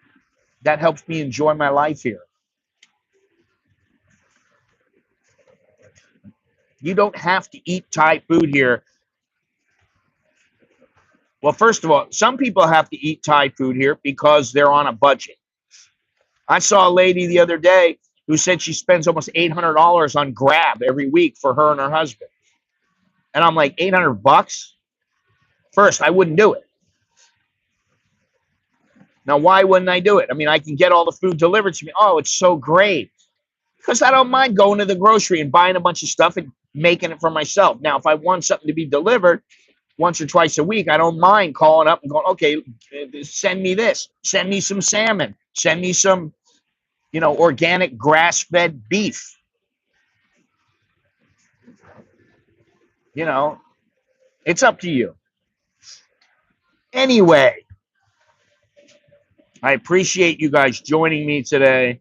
Speaker 1: that helps me enjoy my life here. You don't have to eat Thai food here. Well, first of all, some people have to eat Thai food here because they're on a budget. I saw a lady the other day who said she spends almost $800 on Grab every week for her and her husband. And I'm like, 800 bucks? First, I wouldn't do it. Now, why wouldn't I do it? I mean, I can get all the food delivered to me. Oh, it's so great. Because I don't mind going to the grocery and buying a bunch of stuff and making it for myself. Now, if I want something to be delivered once or twice a week, I don't mind calling up and going, okay, send me this. Send me some salmon. Send me some, organic grass-fed beef. It's up to you. Anyway, I appreciate you guys joining me today.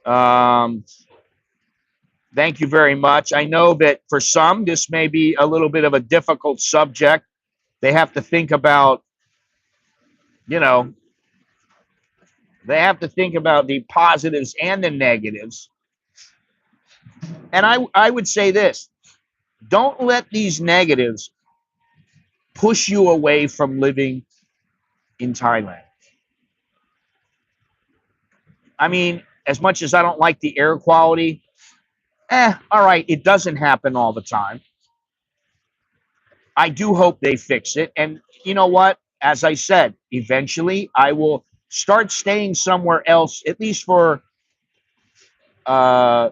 Speaker 1: Thank you very much. I know that for some, this may be a little bit of a difficult subject. They have to think about, they have to think about the positives and the negatives. And I would say this, don't let these negatives push you away from living in Thailand. I mean, as much as I don't like the air quality, all right, it doesn't happen all the time. I do hope they fix it. And you know what? As I said, eventually I will start staying somewhere else, at least for a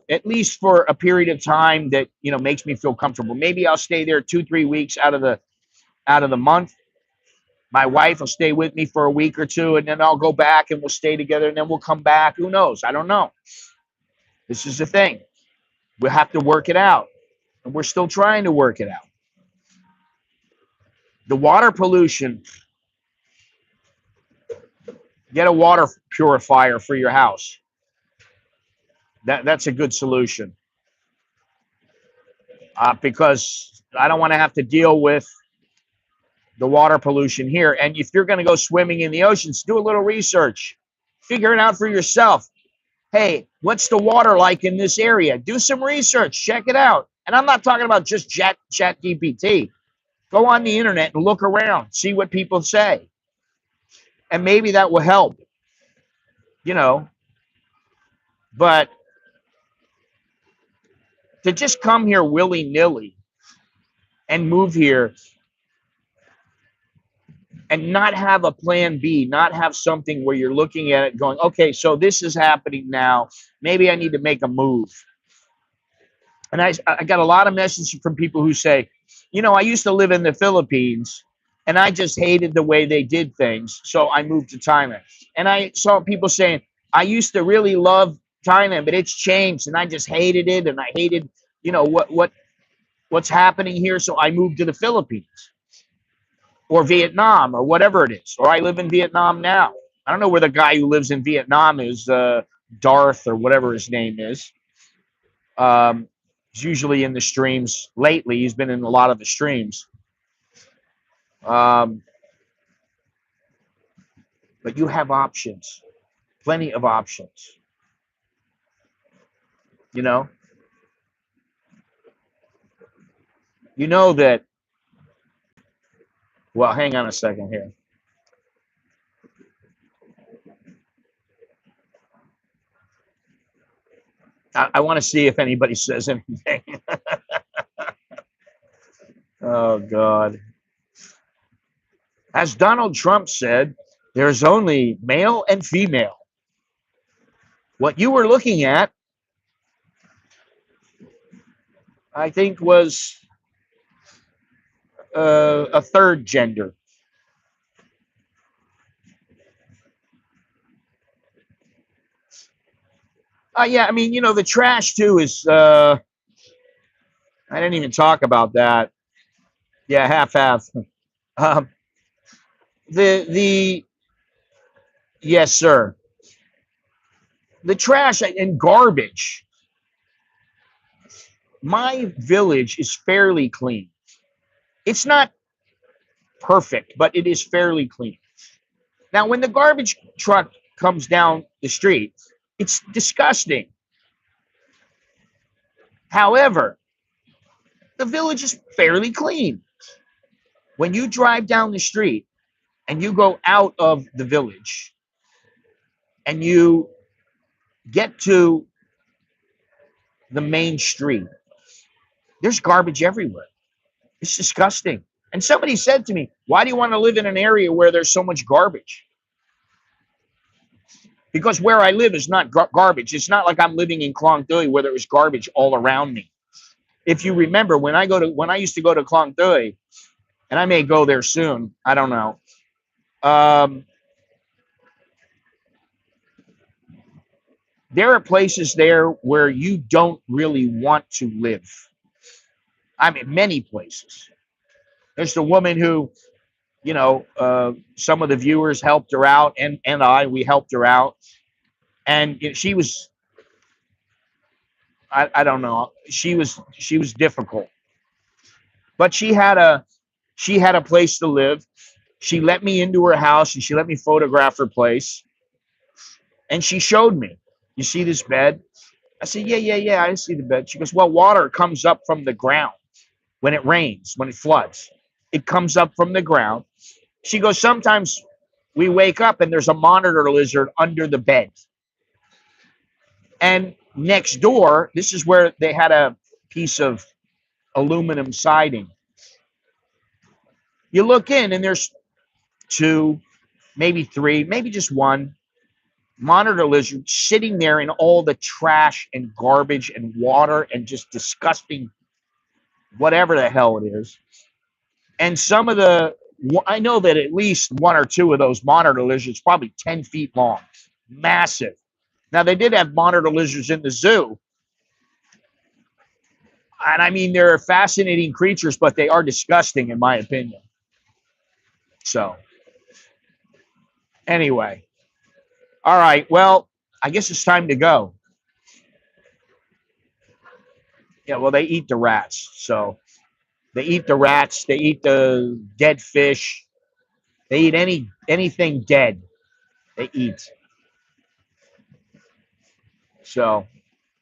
Speaker 1: period of time that makes me feel comfortable. Maybe I'll stay there 2-3 weeks out of the month. My wife will stay with me for a week or two, and then I'll go back and we'll stay together, and then we'll come back. Who knows? I don't know. This is the thing. We'll have to work it out, and we're still trying to work it out. The water pollution, get a water purifier for your house. That's a good solution. Because I don't want to have to deal with the water pollution here. And if you're going to go swimming in the oceans, do a little research. Figure it out for yourself. Hey, what's the water like in this area? Do some research. Check it out. And I'm not talking about just chat GPT. Go on the internet and look around, see what people say, and maybe that will help, you know. But to just come here willy-nilly and move here and not have a plan B, not have something where you're looking at it going, okay, so this is happening now. Maybe I need to make a move. And I got a lot of messages from people who say, I used to live in the Philippines and I just hated the way they did things. So I moved to Thailand. And I saw people saying, I used to really love Thailand, but it's changed and I just hated it. And I hated, what's happening here. So I moved to the Philippines or Vietnam or whatever it is. Or I live in Vietnam now. I don't know where the guy who lives in Vietnam is, Darth or whatever his name is. He's usually in the streams lately. He's been in a lot of the streams. But you have options, plenty of options. You know, you know that. Well, hang on a second here. I want to see if anybody says anything. Oh God. As Donald Trump said, there's only male and female. What you were looking at, I think, was a third gender. Yeah, I mean, the trash too is. I didn't even talk about that. Yeah, half half. Um, the yes, sir. The trash and garbage. My village is fairly clean. It's not perfect, but it is fairly clean. Now, when the garbage truck comes down the street, it's disgusting. However, the village is fairly clean. When you drive down the street and you go out of the village and you get to the main street, there's garbage everywhere. It's disgusting. And somebody said to me, why do you want to live in an area where there's so much garbage? Because where I live is not garbage. It's not like I'm living in Klong Dui where there was garbage all around me. If you remember, when I used to go to Klong Dui, and I may go there soon, I don't know. There are places there where you don't really want to live. I mean, many places. There's the woman who, some of the viewers helped her out, and we helped her out, and she was, I don't know, she was difficult, but she had a place to live. She let me into her house and she let me photograph her place, and she showed me, you see this bed? I said, yeah, I see the bed. She goes, well, water comes up from the ground when it rains, when it floods. It comes up from the ground. She goes, sometimes we wake up and there's a monitor lizard under the bed. And next door, this is where they had a piece of aluminum siding. You look in and there's two, maybe three, maybe just one monitor lizard sitting there in all the trash and garbage and water and just disgusting whatever the hell it is. And I know that at least one or two of those monitor lizards, probably 10 feet long, massive. Now, they did have monitor lizards in the zoo. And I mean, they're fascinating creatures, but they are disgusting, in my opinion. So, anyway. All right. Well, I guess it's time to go. Yeah, well, they eat the rats. So, they eat the rats. They eat the dead fish. They eat anything dead. They eat. So,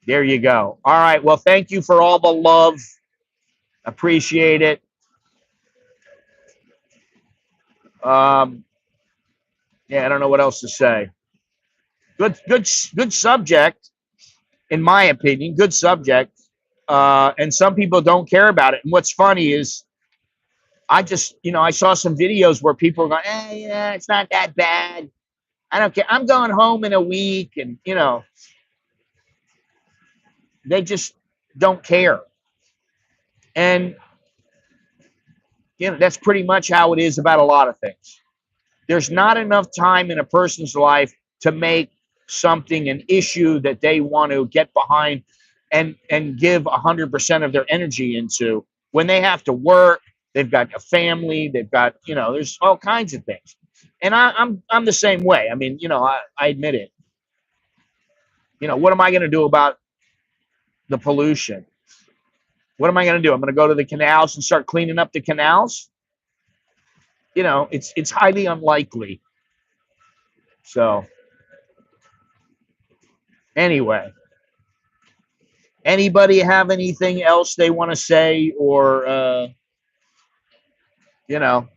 Speaker 1: there you go. All right. Well, thank you for all the love. Appreciate it. Um, yeah, I don't know what else to say. Good subject, in my opinion. Good subject. And some people don't care about it. And what's funny is, I saw some videos where people are going, yeah, it's not that bad. I don't care. I'm going home in a week. And, they just don't care. And, that's pretty much how it is about a lot of things. There's not enough time in a person's life to make something an issue that they want to get behind and give 100% of their energy into when they have to work. They've got a family. They've got, there's all kinds of things. And I'm the same way. I mean, I admit it. What am I going to do about the pollution? What am I going to do? I'm going to go to the canals and start cleaning up the canals. It's highly unlikely. So anyway, anybody have anything else they want to say, or you know?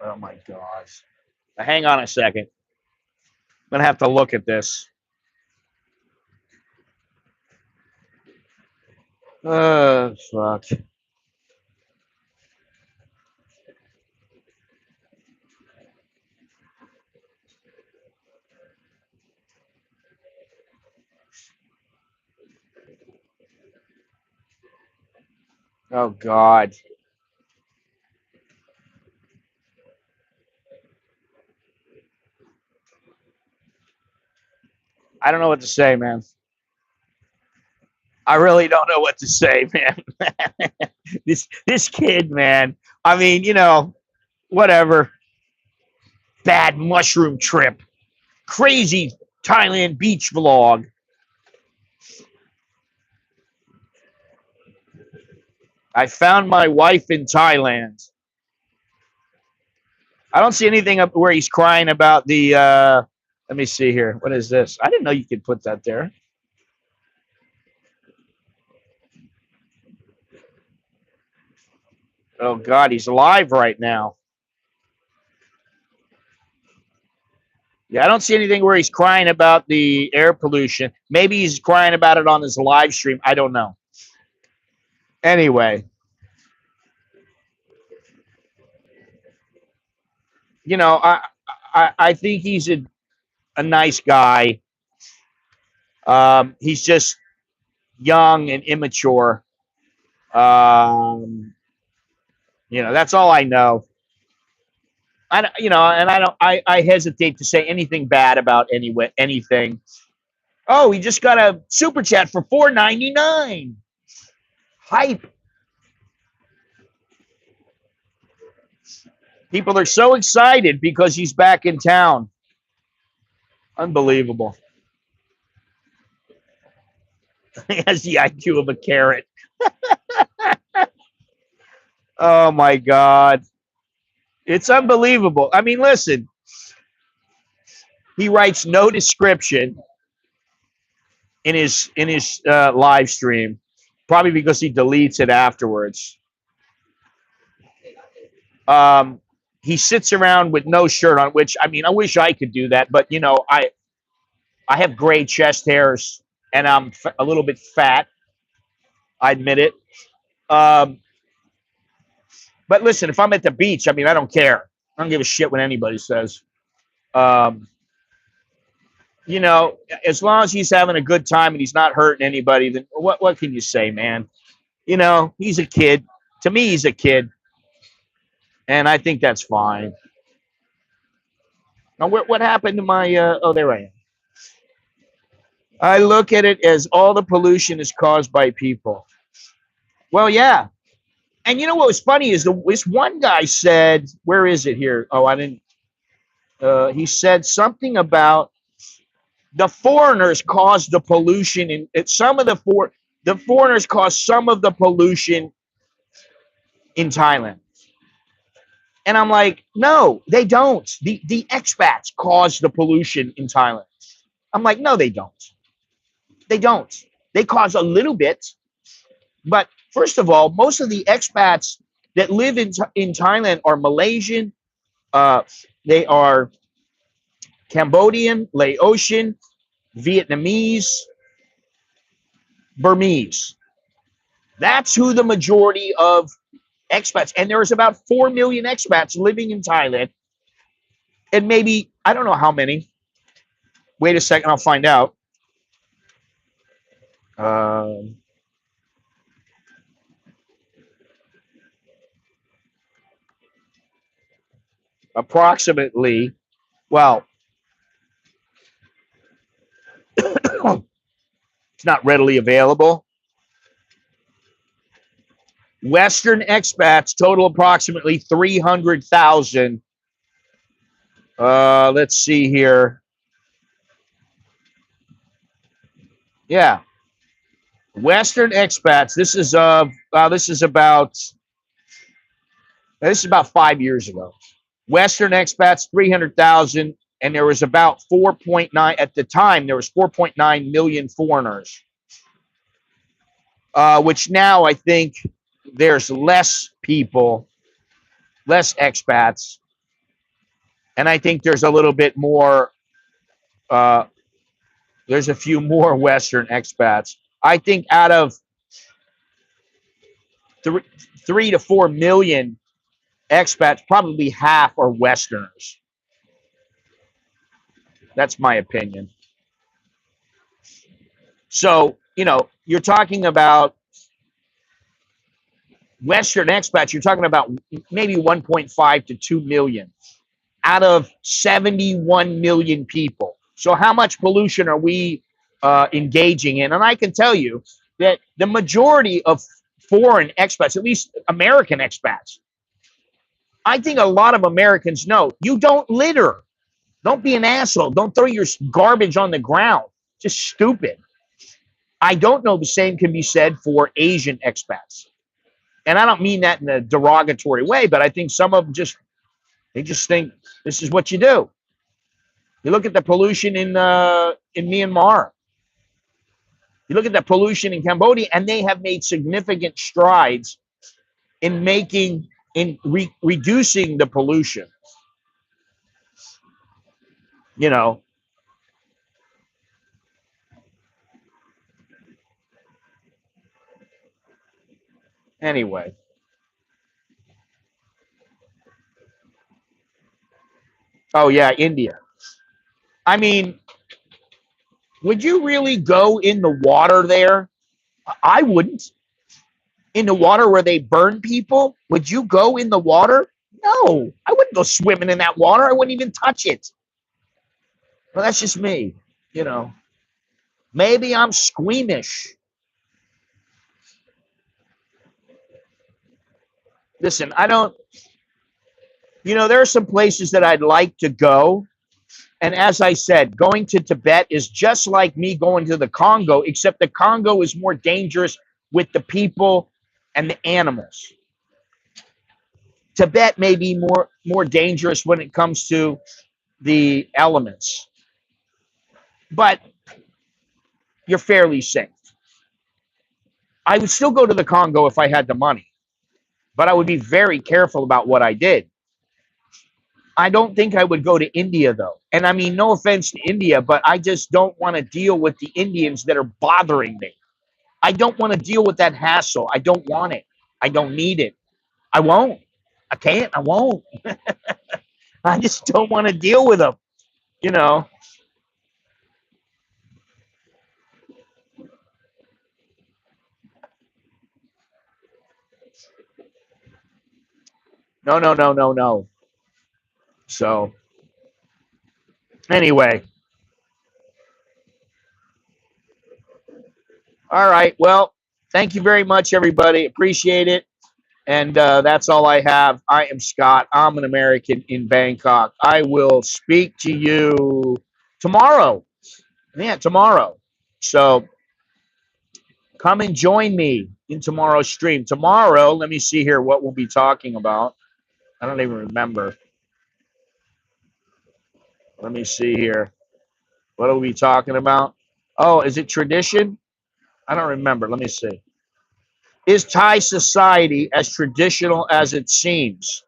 Speaker 1: Oh my gosh! Hang on a second. I'm gonna have to look at this. Fuck. Oh God. I don't know what to say, man. I really don't know what to say, man. This kid, man. I mean, whatever. Bad mushroom trip. Crazy Thailand beach vlog. I found my wife in Thailand. I don't see anything up where he's crying about the. Let me see here. What is this? I didn't know you could put that there. Oh God, he's live right now. Yeah, I don't see anything where he's crying about the air pollution. Maybe he's crying about it on his live stream. I don't know. Anyway, I think he's a nice guy. He's just young and immature. Um, that's all I know. And I don't. I hesitate to say anything bad about anything. Oh, he just got a super chat for $4.99. Hype. People are so excited because he's back in town. Unbelievable. He has the IQ of a carrot. Oh my God. It's unbelievable. I mean, listen, he writes no description in his live stream, probably because he deletes it afterwards. He sits around with no shirt on, which, I mean, I wish I could do that, but I have gray chest hairs and I'm a little bit fat. I admit it. Um, but listen, if I'm at the beach, I mean, I don't care. I don't give a shit what anybody says. Um, as long as he's having a good time and he's not hurting anybody, then what can you say, man? He's a kid. To me, he's a kid, and I think that's fine. Now, what happened to my? Oh, there I am. I look at it as all the pollution is caused by people. Well, yeah, and what was funny is this one guy said, "Where is it here?" Oh, I didn't. He said something about the foreigners caused the pollution, and some of the foreigners caused some of the pollution in Thailand. And I'm like, no, they don't. The expats cause the pollution in Thailand. I'm like, no, they don't. They don't. They cause a little bit, but first of all, most of the expats that live in Thailand are Malaysian. Uh, they are Cambodian, Laotian, Vietnamese, Burmese. That's who the majority of expats, and there's about 4 million expats living in Thailand, and maybe, I don't know how many. Wait a second, I'll find out. Um, Approximately, well, it's not readily available. Western expats total approximately 300,000. Let's see here. Yeah, Western expats. This is about 5 years ago. Western expats 300,000, and there was about 4.9 at the time. There was 4.9 million foreigners, which now I think there's less people, less expats, and I think there's a little bit more. Uh, there's a few more Western expats. I think out of three, 3 to 4 million expats, probably half are Westerners. That's my opinion. So, you're talking about Western expats, you're talking about maybe 1.5 to 2 million out of 71 million people. So, how much pollution are we engaging in? And I can tell you that the majority of foreign expats, at least American expats, I think a lot of Americans know you don't litter. Don't be an asshole. Don't throw your garbage on the ground. Just stupid. I don't know the same can be said for Asian expats. And I don't mean that in a derogatory way, but I think some of them they just think this is what you do. You look at the pollution in Myanmar. You look at the pollution in Cambodia, and they have made significant strides in reducing the pollution. You know, anyway. Oh yeah, India. I mean, would you really go in the water there? I wouldn't. In the water where they burn people? Would you go in the water? No, I wouldn't go swimming in that water. I wouldn't even touch it. Well, that's just me, you know. Maybe I'm squeamish. Listen, I don't, there are some places that I'd like to go. And as I said, going to Tibet is just like me going to the Congo, except the Congo is more dangerous with the people and the animals. Tibet may be more dangerous when it comes to the elements, but you're fairly safe. I would still go to the Congo if I had the money, but I would be very careful about what I did. I don't think I would go to India though. And I mean, no offense to India, but I just don't want to deal with the Indians that are bothering me. I don't want to deal with that hassle. I don't want it. I don't need it. I won't. I can't. I won't. I just don't want to deal with them. You know. No, no, no, no, no. So anyway, all right. Well, thank you very much, everybody. Appreciate it. And that's all I have. I am Scott. I'm an American in Bangkok. I will speak to you tomorrow. Yeah, tomorrow. So come and join me in tomorrow's stream. Tomorrow, let me see here what we'll be talking about. I don't even remember. Let me see here. What are we talking about? Oh, is it tradition? I don't remember. Let me see. Is Thai society as traditional as it seems?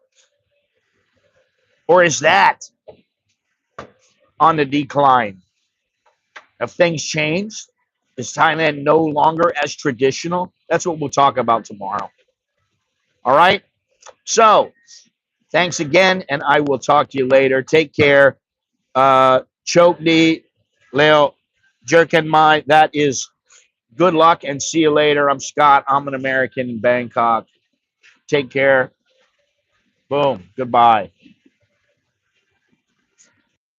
Speaker 1: Or is that on the decline? Have things changed? Is Thailand no longer as traditional? That's what we'll talk about tomorrow. All right. So thanks again, and I will talk to you later. Take care. Choke D, Leo, Jerkin Mai. That is good luck and see you later. I'm Scott. I'm an American in Bangkok. Take care. Boom. Goodbye.